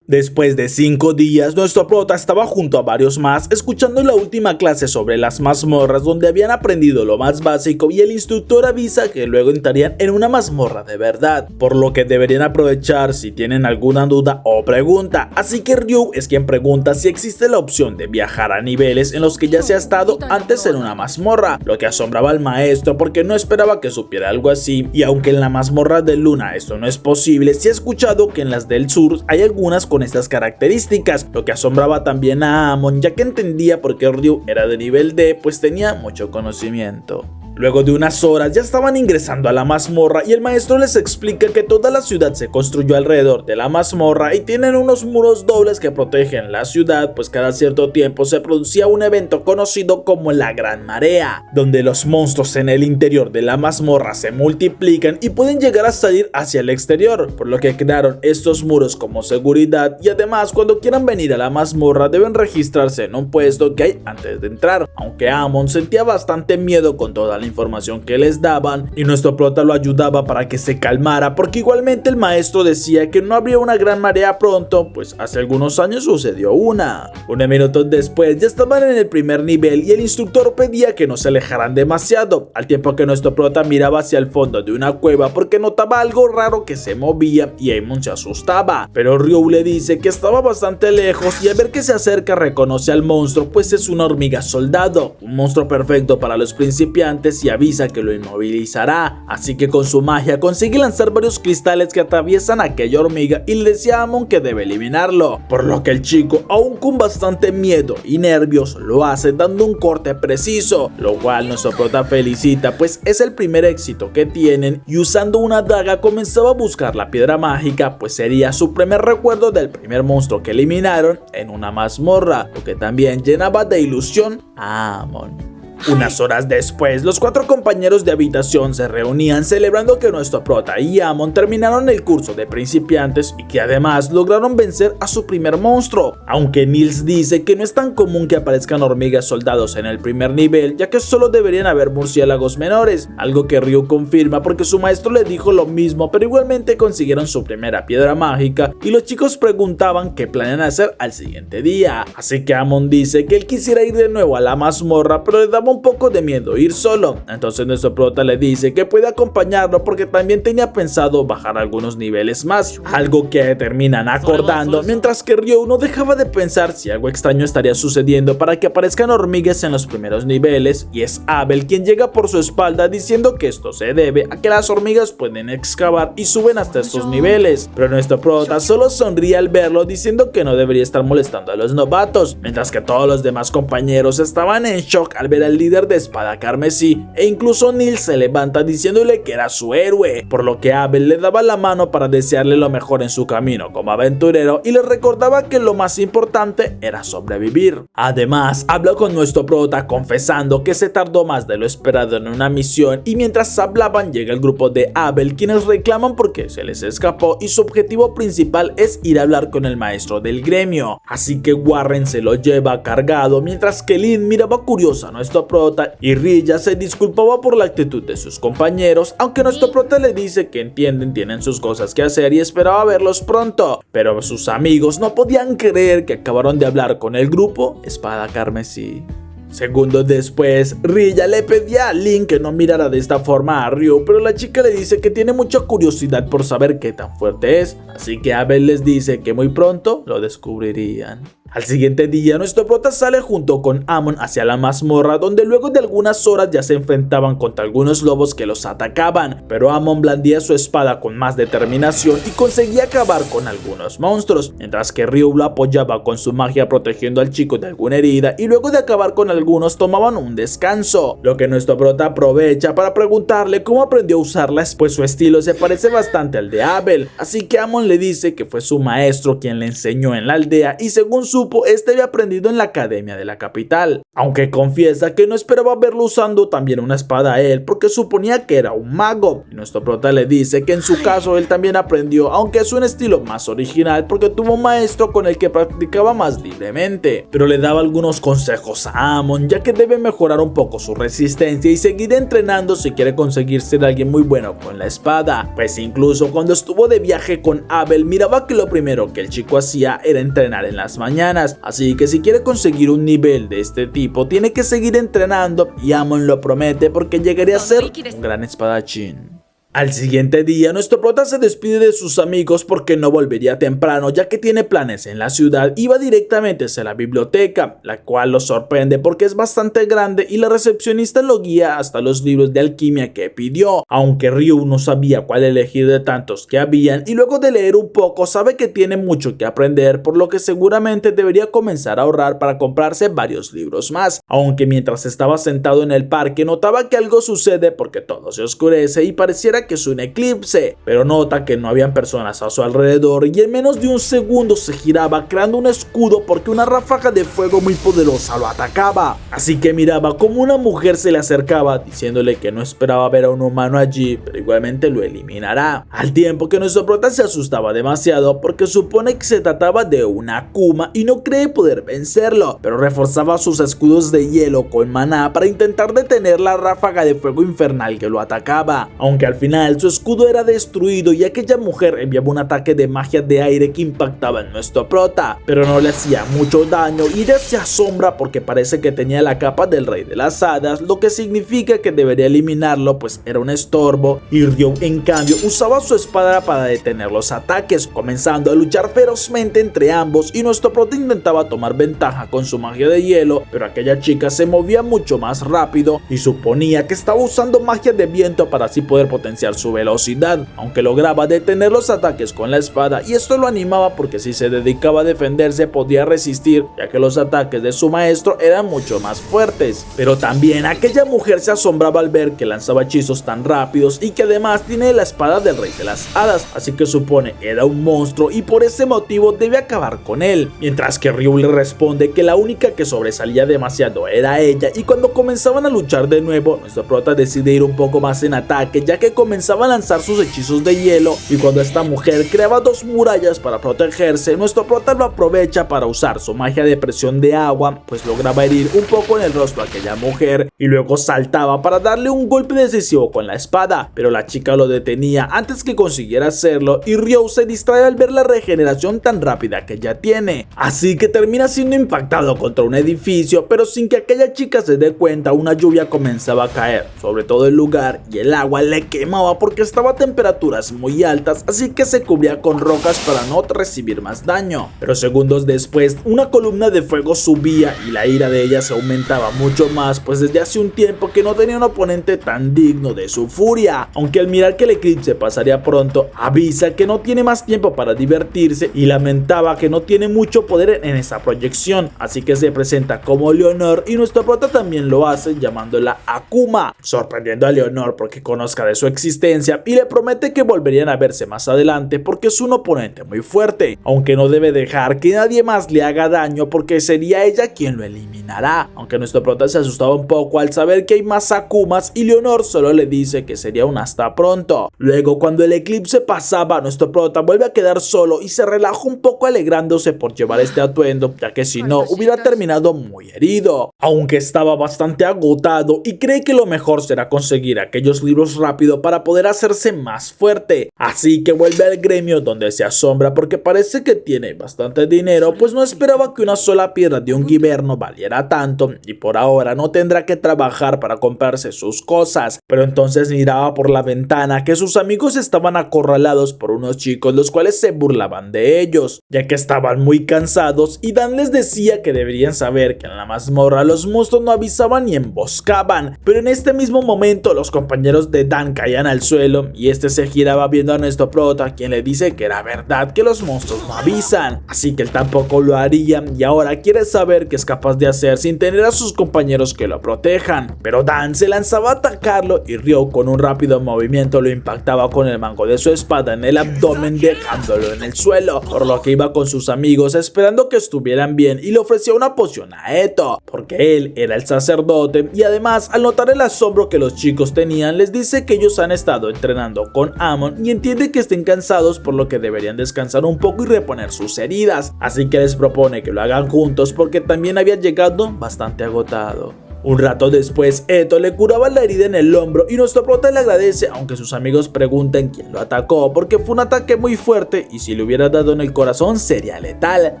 Después de 5 días, nuestro prota estaba junto a varios más escuchando la última clase sobre las mazmorras donde habían aprendido lo más básico y el instructor avisa que luego entrarían en una mazmorra de verdad, por lo que deberían aprovechar si tienen alguna duda o pregunta. Así que Ryu es quien pregunta si existe la opción de viajar a niveles en los que ya se ha estado antes en una mazmorra, lo que asombraba al maestro porque no esperaba que supiera algo así, y aunque en la mazmorra de Luna esto no es posible, sí he escuchado que en las del sur hay algunas con estas características, lo que asombraba también a Amon, ya que entendía por qué Ryu era de nivel D, pues tenía mucho conocimiento. Luego de unas horas ya estaban ingresando a la mazmorra y el maestro les explica que toda la ciudad se construyó alrededor de la mazmorra y tienen unos muros dobles que protegen la ciudad, pues cada cierto tiempo se producía un evento conocido como la Gran Marea, donde los monstruos en el interior de la mazmorra se multiplican y pueden llegar a salir hacia el exterior, por lo que crearon estos muros como seguridad y además cuando quieran venir a la mazmorra deben registrarse en un puesto que hay antes de entrar, aunque Amon sentía bastante miedo con toda la información que les daban y nuestro prota lo ayudaba para que se calmara porque igualmente el maestro decía que no habría una gran marea pronto, pues hace algunos años sucedió una. Unos minutos después ya estaban en el primer nivel y el instructor pedía que no se alejaran demasiado, al tiempo que nuestro prota miraba hacia el fondo de una cueva porque notaba algo raro que se movía y Amon se asustaba, pero Ryu le dice que estaba bastante lejos y al ver que se acerca reconoce al monstruo, pues es una hormiga soldado, un monstruo perfecto para los principiantes y avisa que lo inmovilizará, así que con su magia consigue lanzar varios cristales que atraviesan a aquella hormiga y le decía a Amon que debe eliminarlo, por lo que el chico, aún con bastante miedo y nervios, lo hace dando un corte preciso, lo cual nuestro prota felicita pues es el primer éxito que tienen y usando una daga comenzaba a buscar la piedra mágica, pues sería su primer recuerdo del primer monstruo que eliminaron en una mazmorra, lo que también llenaba de ilusión a Amon. Unas horas después, los 4 compañeros de habitación se reunían celebrando que nuestro prota y Amon terminaron el curso de principiantes y que además lograron vencer a su primer monstruo, aunque Nils dice que no es tan común que aparezcan hormigas soldados en el primer nivel, ya que solo deberían haber murciélagos menores, algo que Ryu confirma porque su maestro le dijo lo mismo, pero igualmente consiguieron su primera piedra mágica y los chicos preguntaban qué planean hacer al siguiente día, así que Amon dice que él quisiera ir de nuevo a la mazmorra, pero le daba un poco de miedo ir solo, entonces nuestro prota le dice que puede acompañarlo porque también tenía pensado bajar algunos niveles más, algo que terminan acordando, mientras que Ryu no dejaba de pensar si algo extraño estaría sucediendo para que aparezcan hormigas en los primeros niveles, y es Abel quien llega por su espalda diciendo que esto se debe a que las hormigas pueden excavar y suben hasta estos niveles, pero nuestro prota solo sonríe al verlo diciendo que no debería estar molestando a los novatos, mientras que todos los demás compañeros estaban en shock al ver al líder de Espada Carmesí, e incluso Neil se levanta diciéndole que era su héroe, por lo que Abel le daba la mano para desearle lo mejor en su camino como aventurero y le recordaba que lo más importante era sobrevivir. Además, habló con nuestro prota confesando que se tardó más de lo esperado en una misión, y mientras hablaban llega el grupo de Abel, quienes reclaman porque se les escapó y su objetivo principal es ir a hablar con el maestro del gremio. Así que Warren se lo lleva cargado, mientras que Lynn miraba curiosa a nuestro prota y Rilla se disculpaba por la actitud de sus compañeros, aunque nuestro prota le dice que entienden, tienen sus cosas que hacer y esperaba verlos pronto, pero sus amigos no podían creer que acabaron de hablar con el grupo Espada Carmesí. Segundos después, Rilla le pedía a Lynn que no mirara de esta forma a Ryu, pero la chica le dice que tiene mucha curiosidad por saber qué tan fuerte es, así que Abel les dice que muy pronto lo descubrirían. Al siguiente día, nuestro prota sale junto con Amon hacia la mazmorra, donde luego de algunas horas ya se enfrentaban contra algunos lobos que los atacaban, pero Amon blandía su espada con más determinación y conseguía acabar con algunos monstruos, mientras que Ryu lo apoyaba con su magia protegiendo al chico de alguna herida, y luego de acabar con algunos tomaban un descanso, lo que nuestro prota aprovecha para preguntarle cómo aprendió a usarla, pues su estilo se parece bastante al de Abel, así que Amon le dice que fue su maestro quien le enseñó en la aldea y según este había aprendido en la academia de la capital, aunque confiesa que no esperaba verlo usando también una espada a él porque suponía que era un mago, y nuestro prota le dice que en su caso él también aprendió, aunque es un estilo más original porque tuvo un maestro con el que practicaba más libremente, pero le daba algunos consejos a Amon, ya que debe mejorar un poco su resistencia y seguir entrenando si quiere conseguir ser alguien muy bueno con la espada, pues incluso cuando estuvo de viaje con Abel miraba que lo primero que el chico hacía era entrenar en las mañanas, así que si quiere conseguir un nivel de este tipo tiene que seguir entrenando, y Amon lo promete porque llegaría a ser un gran espadachín. Al siguiente día, nuestro prota se despide de sus amigos porque no volvería temprano, ya que tiene planes en la ciudad y va directamente hacia la biblioteca, la cual lo sorprende porque es bastante grande y la recepcionista lo guía hasta los libros de alquimia que pidió, aunque Ryu no sabía cuál elegir de tantos que habían, y luego de leer un poco sabe que tiene mucho que aprender, por lo que seguramente debería comenzar a ahorrar para comprarse varios libros más, aunque mientras estaba sentado en el parque notaba que algo sucede porque todo se oscurece y pareciera que es un eclipse, pero nota que no habían personas a su alrededor y en menos de un segundo se giraba creando un escudo porque una ráfaga de fuego muy poderosa lo atacaba, así que miraba como una mujer se le acercaba diciéndole que no esperaba ver a un humano allí, pero igualmente lo eliminará, al tiempo que nuestro prota se asustaba demasiado porque supone que se trataba de una Akuma y no cree poder vencerlo, pero reforzaba sus escudos de hielo con maná para intentar detener la ráfaga de fuego infernal que lo atacaba, aunque al final su escudo era destruido y aquella mujer enviaba un ataque de magia de aire que impactaba en nuestro prota, pero no le hacía mucho daño y ella se asombra porque parece que tenía la capa del rey de las hadas, lo que significa que debería eliminarlo pues era un estorbo, y Ryu en cambio usaba su espada para detener los ataques, comenzando a luchar ferozmente entre ambos, y nuestro prota intentaba tomar ventaja con su magia de hielo, pero aquella chica se movía mucho más rápido y suponía que estaba usando magia de viento para así poder potenciar su velocidad, aunque lograba detener los ataques con la espada, y esto lo animaba porque si se dedicaba a defenderse podía resistir, ya que los ataques de su maestro eran mucho más fuertes, pero también aquella mujer se asombraba al ver que lanzaba hechizos tan rápidos y que además tiene la espada del rey de las hadas, así que supone era un monstruo y por ese motivo debe acabar con él, mientras que Ryu le responde que la única que sobresalía demasiado era ella, y cuando comenzaban a luchar de nuevo, nuestro prota decide ir un poco más en ataque, ya que comenzaba a lanzar sus hechizos de hielo, y cuando esta mujer creaba dos murallas para protegerse, nuestro prota lo aprovecha para usar su magia de presión de agua, pues lograba herir un poco en el rostro a aquella mujer, y luego saltaba para darle un golpe decisivo con la espada, pero la chica lo detenía antes que consiguiera hacerlo, y Ryu se distrae al ver la regeneración tan rápida que ya tiene, así que termina siendo impactado contra un edificio, pero sin que aquella chica se dé cuenta, una lluvia comenzaba a caer sobre todo el lugar y el agua le quema quemaba porque estaba a temperaturas muy altas, así que se cubría con rocas para no recibir más daño. Pero segundos después, una columna de fuego subía y la ira de ella se aumentaba mucho más, pues desde hace un tiempo que no tenía un oponente tan digno de su furia. Aunque al mirar que el eclipse pasaría pronto, avisa que no tiene más tiempo para divertirse y lamentaba que no tiene mucho poder en esta proyección, así que se presenta como Leonor y nuestro prota también lo hace llamándola Akuma, sorprendiendo a Leonor porque conozca de su existencia y le promete que volverían a verse más adelante porque es un oponente muy fuerte, aunque no debe dejar que nadie más le haga daño porque sería ella quien lo eliminará. Aunque nuestro prota se asustaba un poco al saber que hay más Akumas y Leonor solo le dice que sería un hasta pronto. Luego, cuando el eclipse pasaba, nuestro prota vuelve a quedar solo y se relaja un poco alegrándose por llevar este atuendo, ya que si no hubiera terminado muy herido. Aunque estaba bastante agotado y cree que lo mejor será conseguir aquellos libros rápido para poder hacerse más fuerte. Así que vuelve al gremio donde se asombra porque parece que tiene bastante dinero, pues no esperaba que una sola piedra de un giverno valiera tanto y por ahora no tendrá que trabajar para comprarse sus cosas. Pero entonces miraba por la ventana que sus amigos estaban acorralados por unos chicos los cuales se burlaban de ellos, ya que estaban muy cansados, y Dan les decía que deberían saber que en la mazmorra los monstruos no avisaban ni emboscaban. Pero en este mismo momento los compañeros de Dan caían al suelo y este se giraba viendo a nuestro prota, quien le dice que era verdad que los monstruos no avisan, así que él tampoco lo haría y ahora quiere saber qué es capaz de hacer sin tener a sus compañeros que lo protejan. Pero Dan se lanzaba a atacarlo y Ryo con un rápido movimiento lo impactaba con el mango de su espada en el abdomen, dejándolo en el suelo, por lo que iba con sus amigos esperando que estuvieran bien y le ofrecía una poción a Eto, porque él era el sacerdote, y además al notar el asombro que los chicos tenían les dice que ellos han estado entrenando con Amon y entiende que estén cansados, por lo que deberían descansar un poco y reponer sus heridas, así que les propone que lo hagan juntos porque también había llegado bastante agotado. Un rato después, Eto le curaba la herida en el hombro y nuestro prota le agradece, aunque sus amigos preguntan quién lo atacó porque fue un ataque muy fuerte y si le hubiera dado en el corazón sería letal.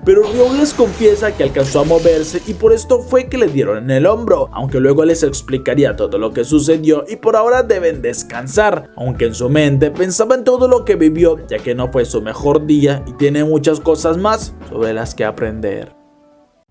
Pero Ryo les confiesa que alcanzó a moverse y por esto fue que le dieron en el hombro, aunque luego les explicaría todo lo que sucedió y por ahora deben descansar, aunque en su mente pensaba en todo lo que vivió, ya que no fue su mejor día y tiene muchas cosas más sobre las que aprender.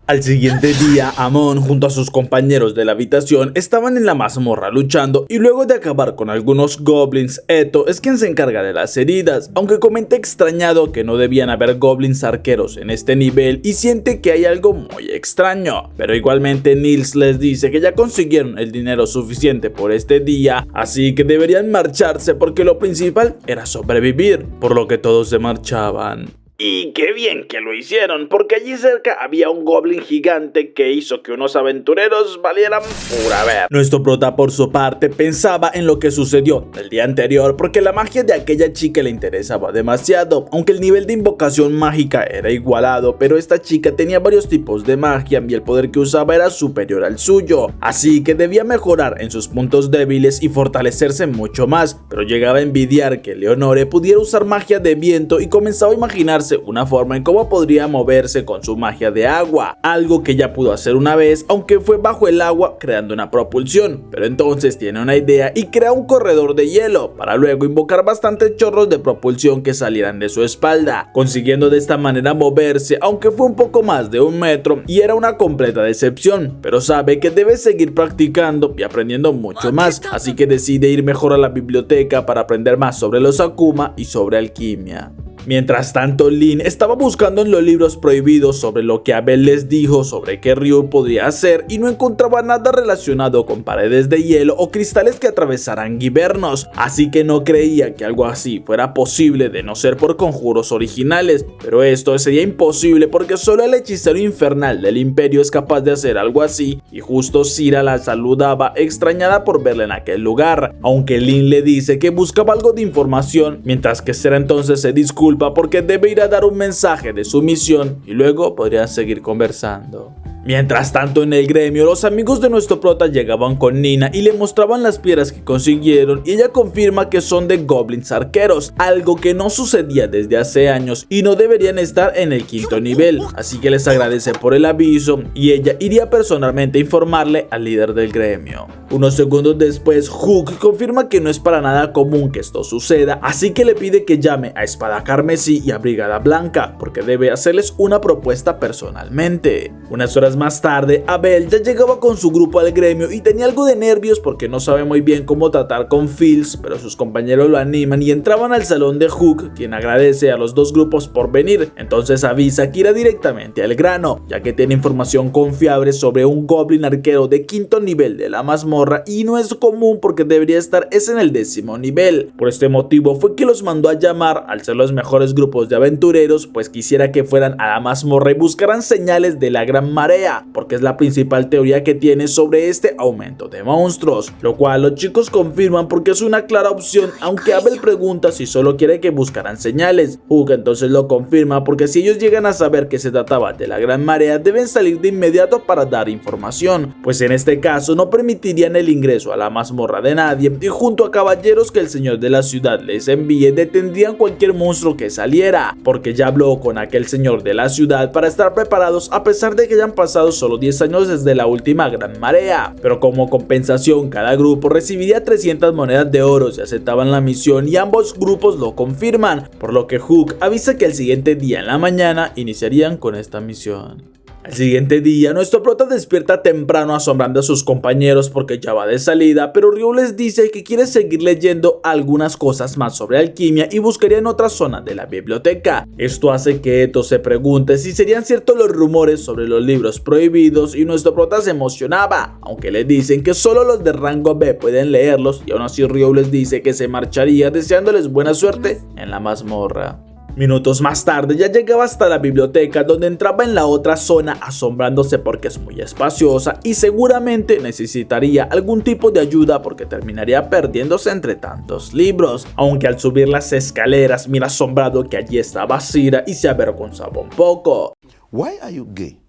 Al siguiente día, Amon junto a sus compañeros de la habitación estaban en la mazmorra luchando y luego de acabar con algunos goblins, Eto es quien se encarga de las heridas, aunque comenta extrañado que no debían haber goblins arqueros en este nivel y siente que hay algo muy extraño. Pero igualmente Nils les dice que ya consiguieron el dinero suficiente por este día, así que deberían marcharse porque lo principal era sobrevivir, por lo que todos se marchaban. Y qué bien que lo hicieron, porque allí cerca había un goblin gigante que hizo que unos aventureros valieran pura ver. Nuestro prota por su parte pensaba en lo que sucedió el día anterior porque la magia de aquella chica le interesaba demasiado, aunque el nivel de invocación mágica era igualado, pero esta chica tenía varios tipos de magia y el poder que usaba era superior al suyo, así que debía mejorar en sus puntos débiles y fortalecerse mucho más, pero llegaba a envidiar que Leonore pudiera usar magia de viento y comenzaba a imaginarse una forma en cómo podría moverse con su magia de agua, algo que ya pudo hacer una vez, aunque fue bajo el agua creando una propulsión. Pero entonces tiene una idea y crea un corredor de hielo para luego invocar bastantes chorros de propulsión que salieran de su espalda, consiguiendo de esta manera moverse, aunque fue un poco más de 1 metro y era una completa decepción, pero sabe que debe seguir practicando y aprendiendo mucho más, así que decide ir mejor a la biblioteca para aprender más sobre los Akuma y sobre alquimia. Mientras tanto, Lin estaba buscando en los libros prohibidos sobre lo que Abel les dijo sobre qué Ryu podría hacer y no encontraba nada relacionado con paredes de hielo o cristales que atravesaran givernos, así que no creía que algo así fuera posible de no ser por conjuros originales, pero esto sería imposible porque solo el hechicero infernal del imperio es capaz de hacer algo así, y justo Sira la saludaba extrañada por verla en aquel lugar, aunque Lin le dice que buscaba algo de información, mientras que Sera entonces se disculpa porque debe ir a dar un mensaje de su misión y luego podrían seguir conversando. Mientras tanto en el gremio, los amigos de nuestro prota llegaban con Nina y le mostraban las piedras que consiguieron y ella confirma que son de goblins arqueros, algo que no sucedía desde hace años y no deberían estar en el 5º nivel, así que les agradece por el aviso y ella iría personalmente a informarle al líder del gremio. Unos segundos después, Hook confirma que no es para nada común que esto suceda, así que le pide que llame a Espada Carmesí y a Brigada Blanca, porque debe hacerles una propuesta personalmente. Unas horas más tarde, Abel ya llegaba con su grupo al gremio y tenía algo de nervios porque no sabe muy bien cómo tratar con Fields, pero sus compañeros lo animan y entraban al salón de Hook, quien agradece a los dos grupos por venir. Entonces avisa que irá directamente al grano, ya que tiene información confiable sobre un goblin arquero de 5º nivel de la mazmorra y no es común porque debería estar en el 10º nivel. Por este motivo fue que los mandó a llamar al ser los mejores grupos de aventureros, pues quisiera que fueran a la mazmorra y buscaran señales de la gran marea, porque es la principal teoría que tiene sobre este aumento de monstruos, lo cual los chicos confirman porque es una clara opción, aunque Abel pregunta si solo quiere que buscaran señales. Hook entonces lo confirma porque si ellos llegan a saber que se trataba de la gran marea deben salir de inmediato para dar información, pues en este caso no permitirían el ingreso a la mazmorra de nadie y junto a caballeros que el señor de la ciudad les envíe detendrían cualquier monstruo que saliera, porque ya habló con aquel señor de la ciudad para estar preparados a pesar de que hayan pasado solo 10 años desde la última gran marea, pero como compensación cada grupo recibiría 300 monedas de oro si aceptaban la misión y ambos grupos lo confirman, por lo que Hook avisa que el siguiente día en la mañana iniciarían con esta misión. Al siguiente día, nuestro prota despierta temprano asombrando a sus compañeros porque ya va de salida, pero Ryu les dice que quiere seguir leyendo algunas cosas más sobre alquimia y buscaría en otra zona de la biblioteca. Esto hace que Eto se pregunte si serían ciertos los rumores sobre los libros prohibidos y nuestro prota se emocionaba, aunque le dicen que solo los de rango B pueden leerlos y aún así Ryu les dice que se marcharía deseándoles buena suerte en la mazmorra. Minutos más tarde ya llegaba hasta la biblioteca donde entraba en la otra zona asombrándose porque es muy espaciosa y seguramente necesitaría algún tipo de ayuda porque terminaría perdiéndose entre tantos libros, aunque al subir las escaleras mira asombrado que allí estaba Cira y se avergonzaba un poco. Why are you gay?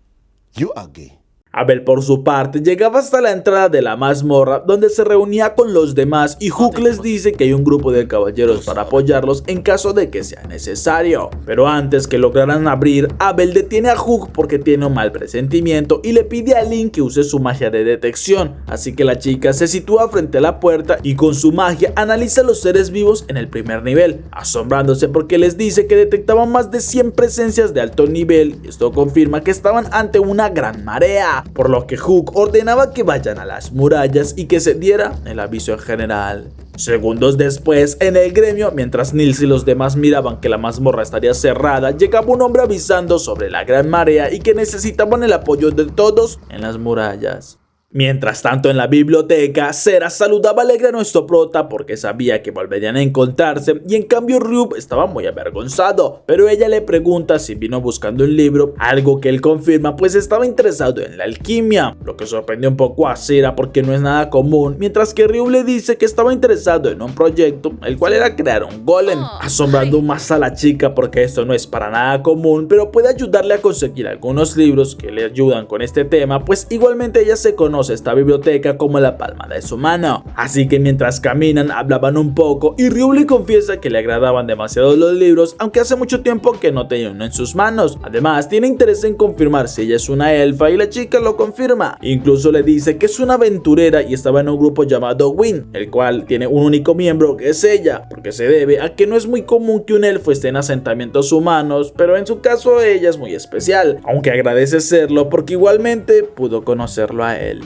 You are gay. Abel por su parte llegaba hasta la entrada de la mazmorra donde se reunía con los demás y Hook les dice que hay un grupo de caballeros para apoyarlos en caso de que sea necesario. Pero antes que lograran abrir, Abel detiene a Hook porque tiene un mal presentimiento y le pide a Link que use su magia de detección, así que la chica se sitúa frente a la puerta y con su magia analiza los seres vivos en el primer nivel, asombrándose porque les dice que detectaban más de 100 presencias de alto nivel y esto confirma que estaban ante una gran marea. Por lo que Hook ordenaba que vayan a las murallas y que se diera el aviso en general. Segundos después, en el gremio, mientras Nils y los demás miraban que la mazmorra estaría cerrada, llegaba un hombre avisando sobre la gran marea y que necesitaban el apoyo de todos en las murallas. Mientras tanto en la biblioteca, Cera saludaba alegre a nuestro prota porque sabía que volverían a encontrarse y en cambio Ryub estaba muy avergonzado, pero ella le pregunta si vino buscando un libro, algo que él confirma pues estaba interesado en la alquimia, lo que sorprendió un poco a Cera porque no es nada común, mientras que Ryub le dice que estaba interesado en un proyecto, el cual era crear un golem, asombrando más a la chica porque esto no es para nada común, pero puede ayudarle a conseguir algunos libros que le ayudan con este tema, pues igualmente ella se conoce esta biblioteca como la palma de su mano. Así que mientras caminan hablaban un poco y Ryub le confiesa que le agradaban demasiado los libros, aunque hace mucho tiempo que no tenía uno en sus manos. Además tiene interés en confirmar si ella es una elfa y la chica lo confirma. Incluso le dice que es una aventurera y estaba en un grupo llamado Win, el cual tiene un único miembro que es ella, porque se debe a que no es muy común que un elfo esté en asentamientos humanos, pero en su caso ella es muy especial, aunque agradece serlo porque igualmente pudo conocerlo a él.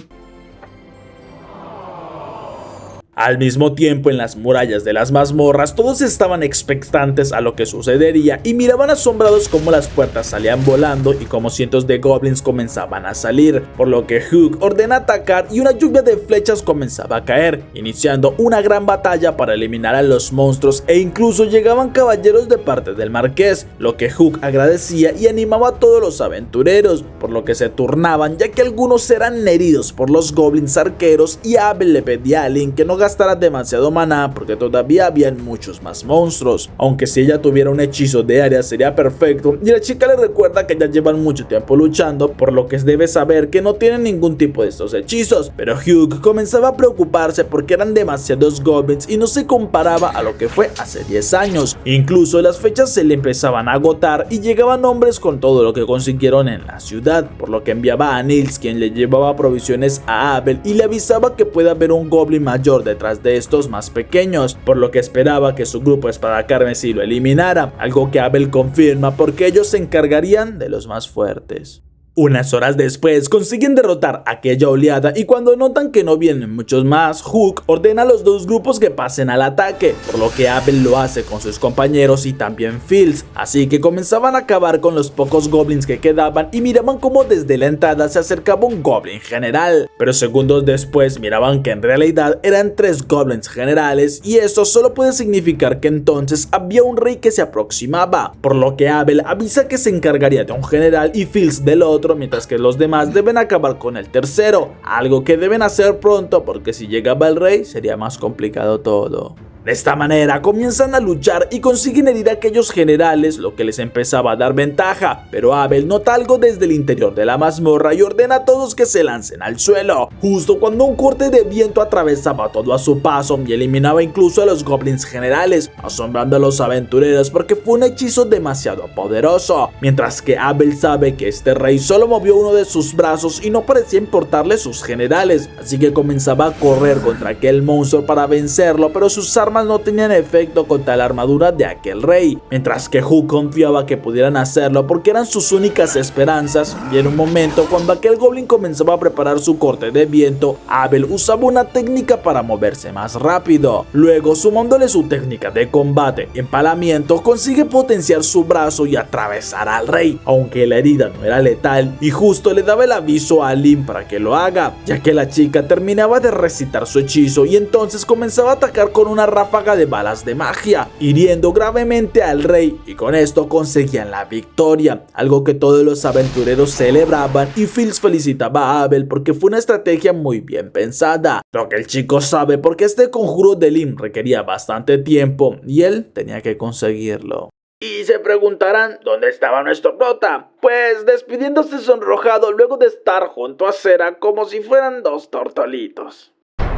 Al mismo tiempo, en las murallas de las mazmorras, todos estaban expectantes a lo que sucedería y miraban asombrados cómo las puertas salían volando y cómo cientos de goblins comenzaban a salir, por lo que Hook ordena atacar y una lluvia de flechas comenzaba a caer, iniciando una gran batalla para eliminar a los monstruos e incluso llegaban caballeros de parte del marqués, lo que Hook agradecía y animaba a todos los aventureros, por lo que se turnaban ya que algunos eran heridos por los goblins arqueros y Abel le pedía a Link que no gastara demasiado maná porque todavía habían muchos más monstruos, aunque si ella tuviera un hechizo de área sería perfecto, y la chica le recuerda que ya llevan mucho tiempo luchando, por lo que debe saber que no tienen ningún tipo de estos hechizos, pero Hugh comenzaba a preocuparse porque eran demasiados goblins y no se comparaba a lo que fue hace 10 años, incluso las fechas se le empezaban a agotar y llegaban hombres con todo lo que consiguieron en la ciudad, por lo que enviaba a Nils, quien le llevaba provisiones a Abel y le avisaba que puede haber un goblin mayor detrás de estos más pequeños, por lo que esperaba que su grupo Espada Carmesí lo eliminara, algo que Abel confirma porque ellos se encargarían de los más fuertes. Unas horas después consiguen derrotar aquella oleada y cuando notan que no vienen muchos más, Hook ordena a los dos grupos que pasen al ataque, por lo que Abel lo hace con sus compañeros y también Fields, así que comenzaban a acabar con los pocos goblins que quedaban y miraban como desde la entrada se acercaba un goblin general, pero segundos después miraban que en realidad eran 3 goblins generales y eso solo puede significar que entonces había un rey que se aproximaba, por lo que Abel avisa que se encargaría de un general y Fields del otro, mientras que los demás deben acabar con el tercero, algo que deben hacer pronto porque si llegaba el rey sería más complicado todo. De esta manera comienzan a luchar y consiguen herir a aquellos generales, lo que les empezaba a dar ventaja, pero Abel nota algo desde el interior de la mazmorra y ordena a todos que se lancen al suelo, justo cuando un corte de viento atravesaba todo a su paso y eliminaba incluso a los goblins generales, asombrando a los aventureros porque fue un hechizo demasiado poderoso, mientras que Abel sabe que este rey solo movió uno de sus brazos y no parecía importarle sus generales, así que comenzaba a correr contra aquel monstruo para vencerlo, pero sus armas no tenían efecto contra la armadura de aquel rey, mientras que Hook confiaba que pudieran hacerlo porque eran sus únicas esperanzas, y en un momento cuando aquel goblin comenzaba a preparar su corte de viento, Abel usaba una técnica para moverse más rápido, luego sumándole su técnica de combate y empalamiento consigue potenciar su brazo y atravesar al rey, aunque la herida no era letal y justo le daba el aviso a Lynn para que lo haga, ya que la chica terminaba de recitar su hechizo y entonces comenzaba a atacar con una ráfaga de balas de magia, hiriendo gravemente al rey, y con esto conseguían la victoria, algo que todos los aventureros celebraban y Fields felicitaba a Abel porque fue una estrategia muy bien pensada, lo que el chico sabe porque este conjuro de Lim requería bastante tiempo y él tenía que conseguirlo. Y se preguntarán dónde estaba nuestro prota, pues despidiéndose sonrojado luego de estar junto a Cera como si fueran 2 tortolitos.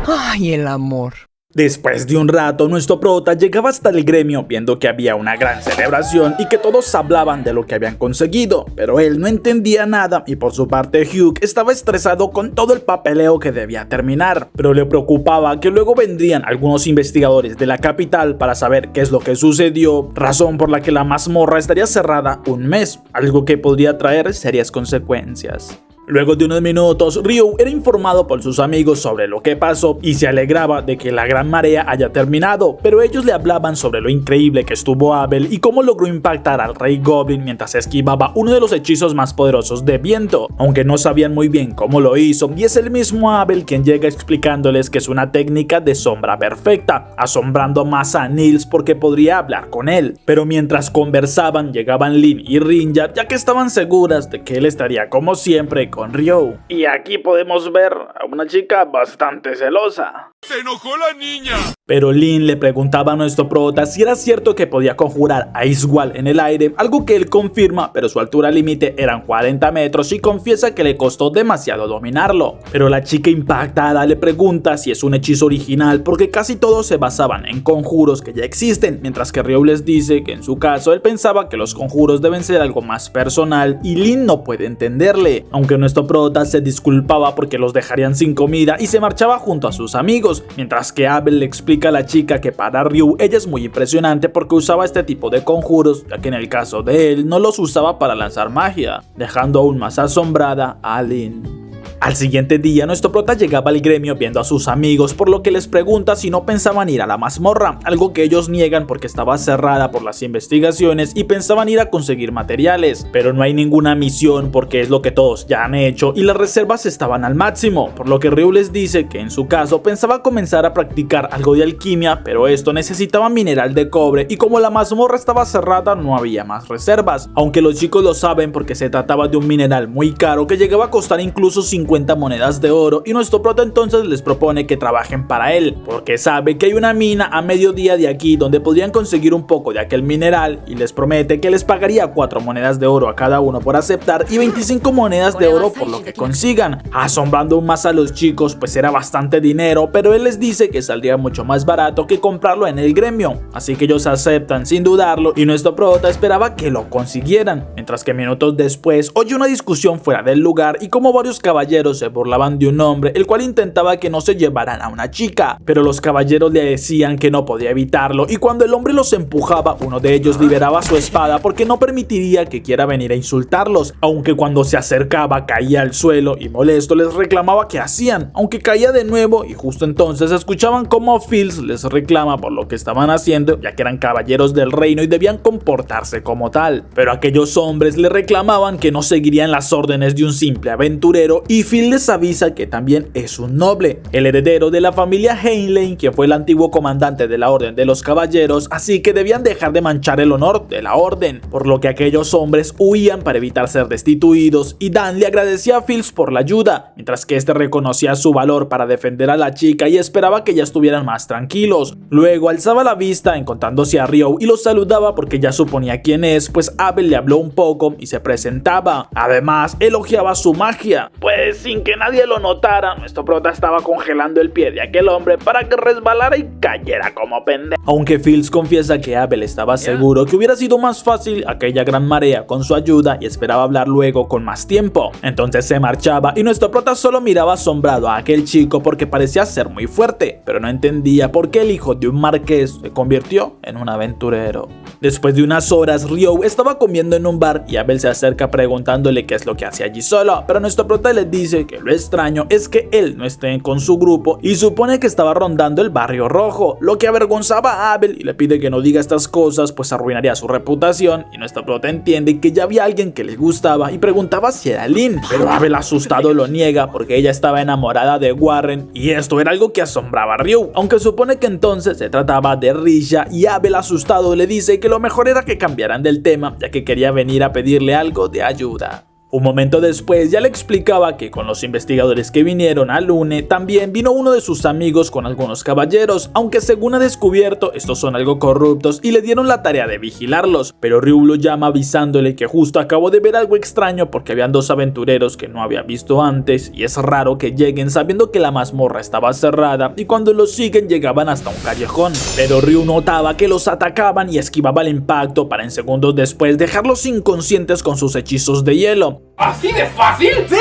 Ay, el amor. Después de un rato, nuestro prota llegaba hasta el gremio viendo que había una gran celebración y que todos hablaban de lo que habían conseguido, pero él no entendía nada y por su parte Hugh estaba estresado con todo el papeleo que debía terminar, pero le preocupaba que luego vendrían algunos investigadores de la capital para saber qué es lo que sucedió, razón por la que la mazmorra estaría cerrada un mes, algo que podría traer serias consecuencias. Luego de unos minutos, Ryu era informado por sus amigos sobre lo que pasó y se alegraba de que la gran marea haya terminado, pero ellos le hablaban sobre lo increíble que estuvo Abel y cómo logró impactar al rey Goblin mientras esquivaba uno de los hechizos más poderosos de viento, aunque no sabían muy bien cómo lo hizo, y es el mismo Abel quien llega explicándoles que es una técnica de sombra perfecta, asombrando más a Nils porque podría hablar con él, pero mientras conversaban llegaban Lynn y Rinja, ya que estaban seguras de que él estaría como siempre con Ryo. Y aquí podemos ver a una chica bastante celosa. ¡Se enojó la niña! Pero Lynn le preguntaba a nuestro prota si era cierto que podía conjurar a Icewall en el aire, algo que él confirma, pero su altura límite eran 40 metros y confiesa que le costó demasiado dominarlo. Pero la chica impactada le pregunta si es un hechizo original porque casi todos se basaban en conjuros que ya existen, mientras que Ryo les dice que en su caso él pensaba que los conjuros deben ser algo más personal y Lynn no puede entenderle, aunque nuestro prota se disculpaba porque los dejarían sin comida y se marchaba junto a sus amigos, mientras que Abel le explica a la chica que para Ryu ella es muy impresionante porque usaba este tipo de conjuros, ya que en el caso de él no los usaba para lanzar magia, dejando aún más asombrada a Lynn. Al siguiente día, nuestro prota llegaba al gremio viendo a sus amigos, por lo que les pregunta si no pensaban ir a la mazmorra, algo que ellos niegan porque estaba cerrada por las investigaciones y pensaban ir a conseguir materiales, pero no hay ninguna misión porque es lo que todos ya han hecho y las reservas estaban al máximo, por lo que Ryu les dice que en su caso pensaba comenzar a practicar algo de alquimia, pero esto necesitaba mineral de cobre y como la mazmorra estaba cerrada no había más reservas, aunque los chicos lo saben porque se trataba de un mineral muy caro que llegaba a costar incluso 50 50 monedas de oro y nuestro prota entonces les propone que trabajen para él, porque sabe que hay una mina a mediodía de aquí donde podrían conseguir un poco de aquel mineral y les promete que les pagaría 4 monedas de oro a cada uno por aceptar y 25 monedas de oro por lo que consigan, asombrando aún más a los chicos pues era bastante dinero, pero él les dice que saldría mucho más barato que comprarlo en el gremio, así que ellos aceptan sin dudarlo y nuestro prota esperaba que lo consiguieran, mientras que minutos después oye una discusión fuera del lugar y como varios caballeros se burlaban de un hombre el cual intentaba que no se llevaran a una chica, pero los caballeros le decían que no podía evitarlo y cuando el hombre los empujaba uno de ellos liberaba su espada porque no permitiría que quiera venir a insultarlos, aunque cuando se acercaba caía al suelo y molesto les reclamaba que hacían, aunque caía de nuevo y justo entonces escuchaban como Fields les reclama por lo que estaban haciendo ya que eran caballeros del reino y debían comportarse como tal, pero aquellos hombres le reclamaban que no seguirían las órdenes de un simple aventurero y Fields les avisa que también es un noble, el heredero de la familia Heinlein, quien fue el antiguo comandante de la orden de los caballeros, así que debían dejar de manchar el honor de la orden, por lo que aquellos hombres huían para evitar ser destituidos y Dan le agradecía a Fields por la ayuda, mientras que este reconocía su valor para defender a la chica y esperaba que ya estuvieran más tranquilos. Luego alzaba la vista encontrándose a Ryo y los saludaba porque ya suponía quién es, pues Abel le habló un poco y se presentaba. Además, elogiaba su magia, Pues sin que nadie lo notara, nuestro prota estaba congelando el pie de aquel hombre para que resbalara y cayera como pendejo. aunque Fields confiesa que Abel estaba seguro que hubiera sido más fácil aquella gran marea con su ayuda y esperaba hablar luego con más tiempo. Entonces se marchaba y nuestro prota solo miraba asombrado a aquel chico porque parecía ser muy fuerte, pero no entendía por qué el hijo de un marqués se convirtió en un aventurero. Después de unas horas, Ryo estaba comiendo en un bar y Abel se acerca preguntándole qué es lo que hace allí solo, pero nuestro prota le dice que lo extraño es que él no esté con su grupo y supone que estaba rondando el barrio rojo, lo que avergonzaba a Abel y le pide que no diga estas cosas pues arruinaría su reputación y nuestro prota entiende que ya había alguien que le gustaba y preguntaba si era Lynn, pero Abel asustado lo niega porque ella estaba enamorada de Warren y esto era algo que asombraba a Ryo, aunque supone que entonces se trataba de Risha y Abel asustado le dice que lo mejor era que cambiaran del tema ya que quería venir a pedirle algo de ayuda. Un momento después ya le explicaba que con los investigadores que vinieron a Lune también vino uno de sus amigos con algunos caballeros, aunque según ha descubierto estos son algo corruptos y le dieron la tarea de vigilarlos, pero Ryu lo llama avisándole que justo acabó de ver algo extraño porque habían dos aventureros que no había visto antes y es raro que lleguen sabiendo que la mazmorra estaba cerrada y cuando los siguen llegaban hasta un callejón, pero Ryu notaba que los atacaban y esquivaba el impacto para en segundos después dejarlos inconscientes con sus hechizos de hielo. ¿Así de fácil? ¡Sí!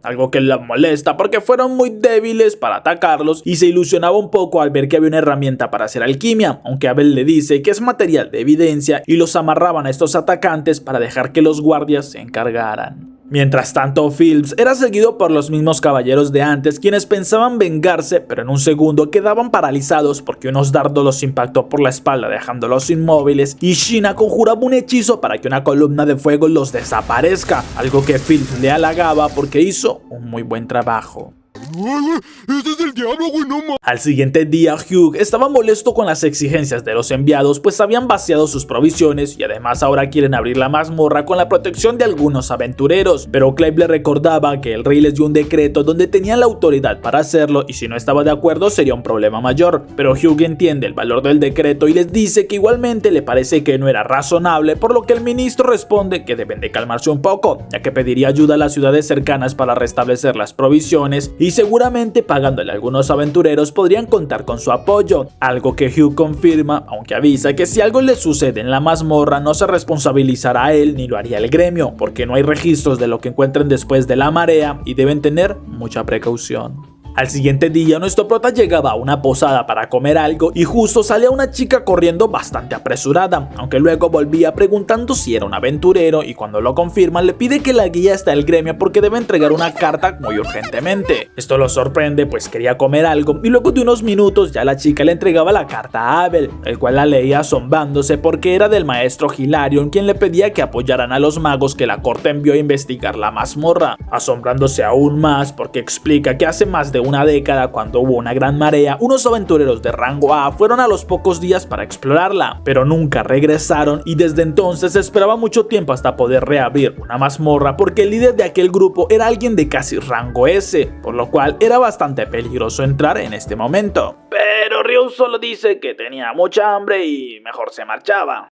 Algo que la molesta porque fueron muy débiles para atacarlos y se ilusionaba un poco al ver que había una herramienta para hacer alquimia, aunque Abel le dice que es material de evidencia y los amarraban a estos atacantes para dejar que los guardias se encargaran. Mientras tanto, Fields era seguido por los mismos caballeros de antes, quienes pensaban vengarse, pero en un segundo quedaban paralizados porque unos dardos los impactó por la espalda dejándolos inmóviles y Sheena conjuraba un hechizo para que una columna de fuego los desaparezca, algo que Fields le halagaba porque hizo un muy buen trabajo. ¡Ese es el diablo, güey! ¡No mames! Al siguiente día, Hugh estaba molesto con las exigencias de los enviados, pues habían vaciado sus provisiones y además ahora quieren abrir la mazmorra con la protección de algunos aventureros. Pero Clive le recordaba que el rey les dio un decreto donde tenían la autoridad para hacerlo y si no estaba de acuerdo sería un problema mayor. Pero Hugh entiende el valor del decreto y les dice que igualmente le parece que no era razonable, por lo que el ministro responde que deben de calmarse un poco, ya que pediría ayuda a las ciudades cercanas para restablecer las provisiones y seguramente pagándole a algunos aventureros podrían contar con su apoyo, algo que Hugh confirma, aunque avisa que si algo le sucede en la mazmorra no se responsabilizará a él ni lo haría el gremio, porque no hay registros de lo que encuentren después de la marea y deben tener mucha precaución. Al siguiente día nuestro prota llegaba a una posada para comer algo y justo salía una chica corriendo bastante apresurada, aunque luego volvía preguntando si era un aventurero y cuando lo confirman le pide que la guíe hasta el gremio porque debe entregar una carta muy urgentemente. Esto lo sorprende pues quería comer algo y luego de unos minutos ya la chica le entregaba la carta a Abel, el cual la leía asombrándose porque era del maestro Hilarion quien le pedía que apoyaran a los magos que la corte envió a investigar la mazmorra, asombrándose aún más porque explica que hace más de una década, cuando hubo una gran marea, unos aventureros de rango A fueron a los pocos días para explorarla, pero nunca regresaron y desde entonces se esperaba mucho tiempo hasta poder reabrir una mazmorra porque el líder de aquel grupo era alguien de casi rango S, por lo cual era bastante peligroso entrar en este momento. Pero Ryu solo dice que tenía mucha hambre y mejor se marchaba.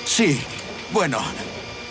Sí, bueno,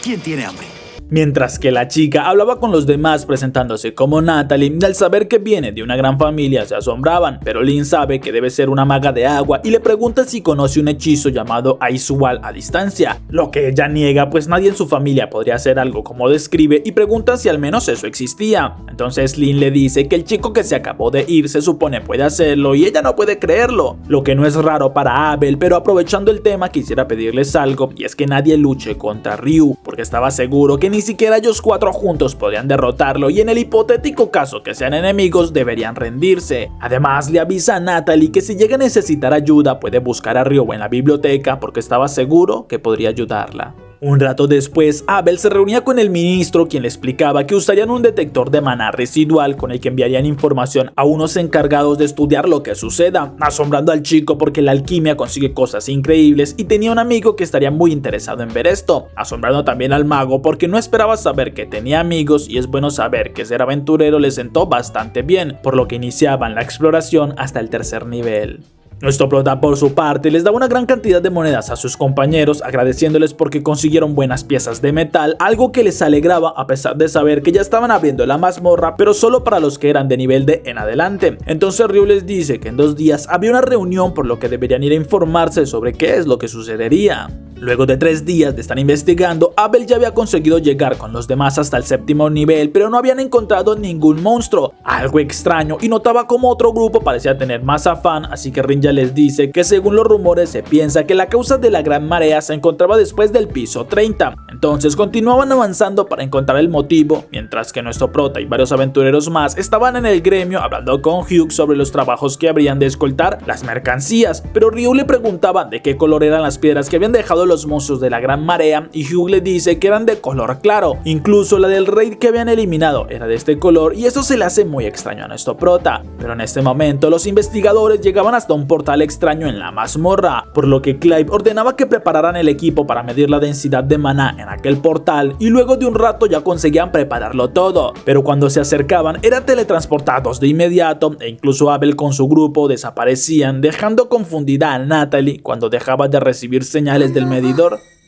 ¿quién tiene hambre? Mientras que la chica hablaba con los demás presentándose como Natalie, al saber que viene de una gran familia se asombraban, pero Lynn sabe que debe ser una maga de agua y le pregunta si conoce un hechizo llamado Ice Wall a distancia, lo que ella niega pues nadie en su familia podría hacer algo como describe y pregunta si al menos eso existía. Entonces Lynn le dice que el chico que se acabó de ir se supone puede hacerlo y ella no puede creerlo, lo que no es raro para Abel, pero aprovechando el tema quisiera pedirles algo y es que nadie luche contra Ryu, porque estaba seguro que ni siquiera ellos cuatro juntos podrían derrotarlo y en el hipotético caso que sean enemigos deberían rendirse. Además le avisa a Natalie que si llega a necesitar ayuda puede buscar a Ryu en la biblioteca porque estaba seguro que podría ayudarla. Un rato después, Abel se reunía con el ministro, quien le explicaba que usarían un detector de maná residual con el que enviarían información a unos encargados de estudiar lo que suceda, asombrando al chico porque la alquimia consigue cosas increíbles y tenía un amigo que estaría muy interesado en ver esto, asombrando también al mago porque no esperaba saber que tenía amigos y es bueno saber que ser aventurero le sentó bastante bien, por lo que iniciaban la exploración hasta el tercer nivel. Nuestro prota por su parte les daba una gran cantidad de monedas a sus compañeros agradeciéndoles porque consiguieron buenas piezas de metal, algo que les alegraba a pesar de saber que ya estaban abriendo la mazmorra pero solo para los que eran de nivel D en adelante. Entonces Ryu les dice que en 2 días había una reunión por lo que deberían ir a informarse sobre qué es lo que sucedería. Luego de 3 días de estar investigando, Abel ya había conseguido llegar con los demás hasta el 7º nivel, pero no habían encontrado ningún monstruo, algo extraño, y notaba como otro grupo parecía tener más afán, así que Rin ya les dice que según los rumores se piensa que la causa de la gran marea se encontraba después del piso 30. Entonces continuaban avanzando para encontrar el motivo, mientras que nuestro prota y varios aventureros más estaban en el gremio hablando con Hugh sobre los trabajos que habrían de escoltar las mercancías, pero Ryu le preguntaba de qué color eran las piedras que habían dejado los monstruos de la gran marea y Hugh le dice que eran de color claro, incluso la del rey que habían eliminado era de este color y eso se le hace muy extraño a nuestro prota, pero en este momento los investigadores llegaban hasta un portal extraño en la mazmorra, por lo que Clive ordenaba que prepararan el equipo para medir la densidad de maná en aquel portal y luego de un rato ya conseguían prepararlo todo, pero cuando se acercaban eran teletransportados de inmediato e incluso Abel con su grupo desaparecían, dejando confundida a Natalie cuando dejaba de recibir señales del medidor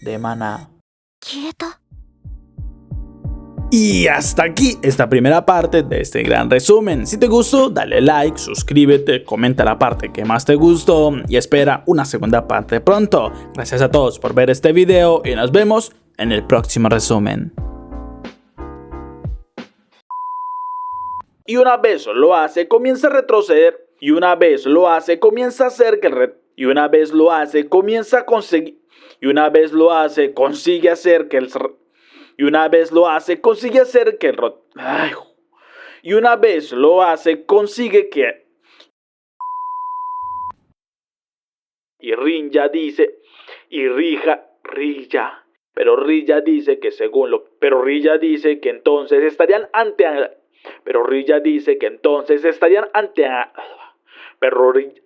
de maná. Y hasta aquí esta primera parte de este gran resumen. Si te gustó, dale like, suscríbete, comenta la parte que más te gustó y espera una segunda parte pronto. Gracias a todos por ver este video y nos vemos en el próximo resumen. Y una vez lo hace, comienza a retroceder. Y una vez lo hace, comienza a hacer que el Y una vez lo hace, comienza a conseguir. Y una vez lo hace, consigue hacer que el Y una vez lo hace, consigue hacer que el Ay. Y una vez lo hace, consigue que Y Rin ya dice y Rilla. Pero Rilla dice que según lo Pero Rilla dice que entonces estarían ante Pero Rilla dice que entonces estarían ante Pero Rilla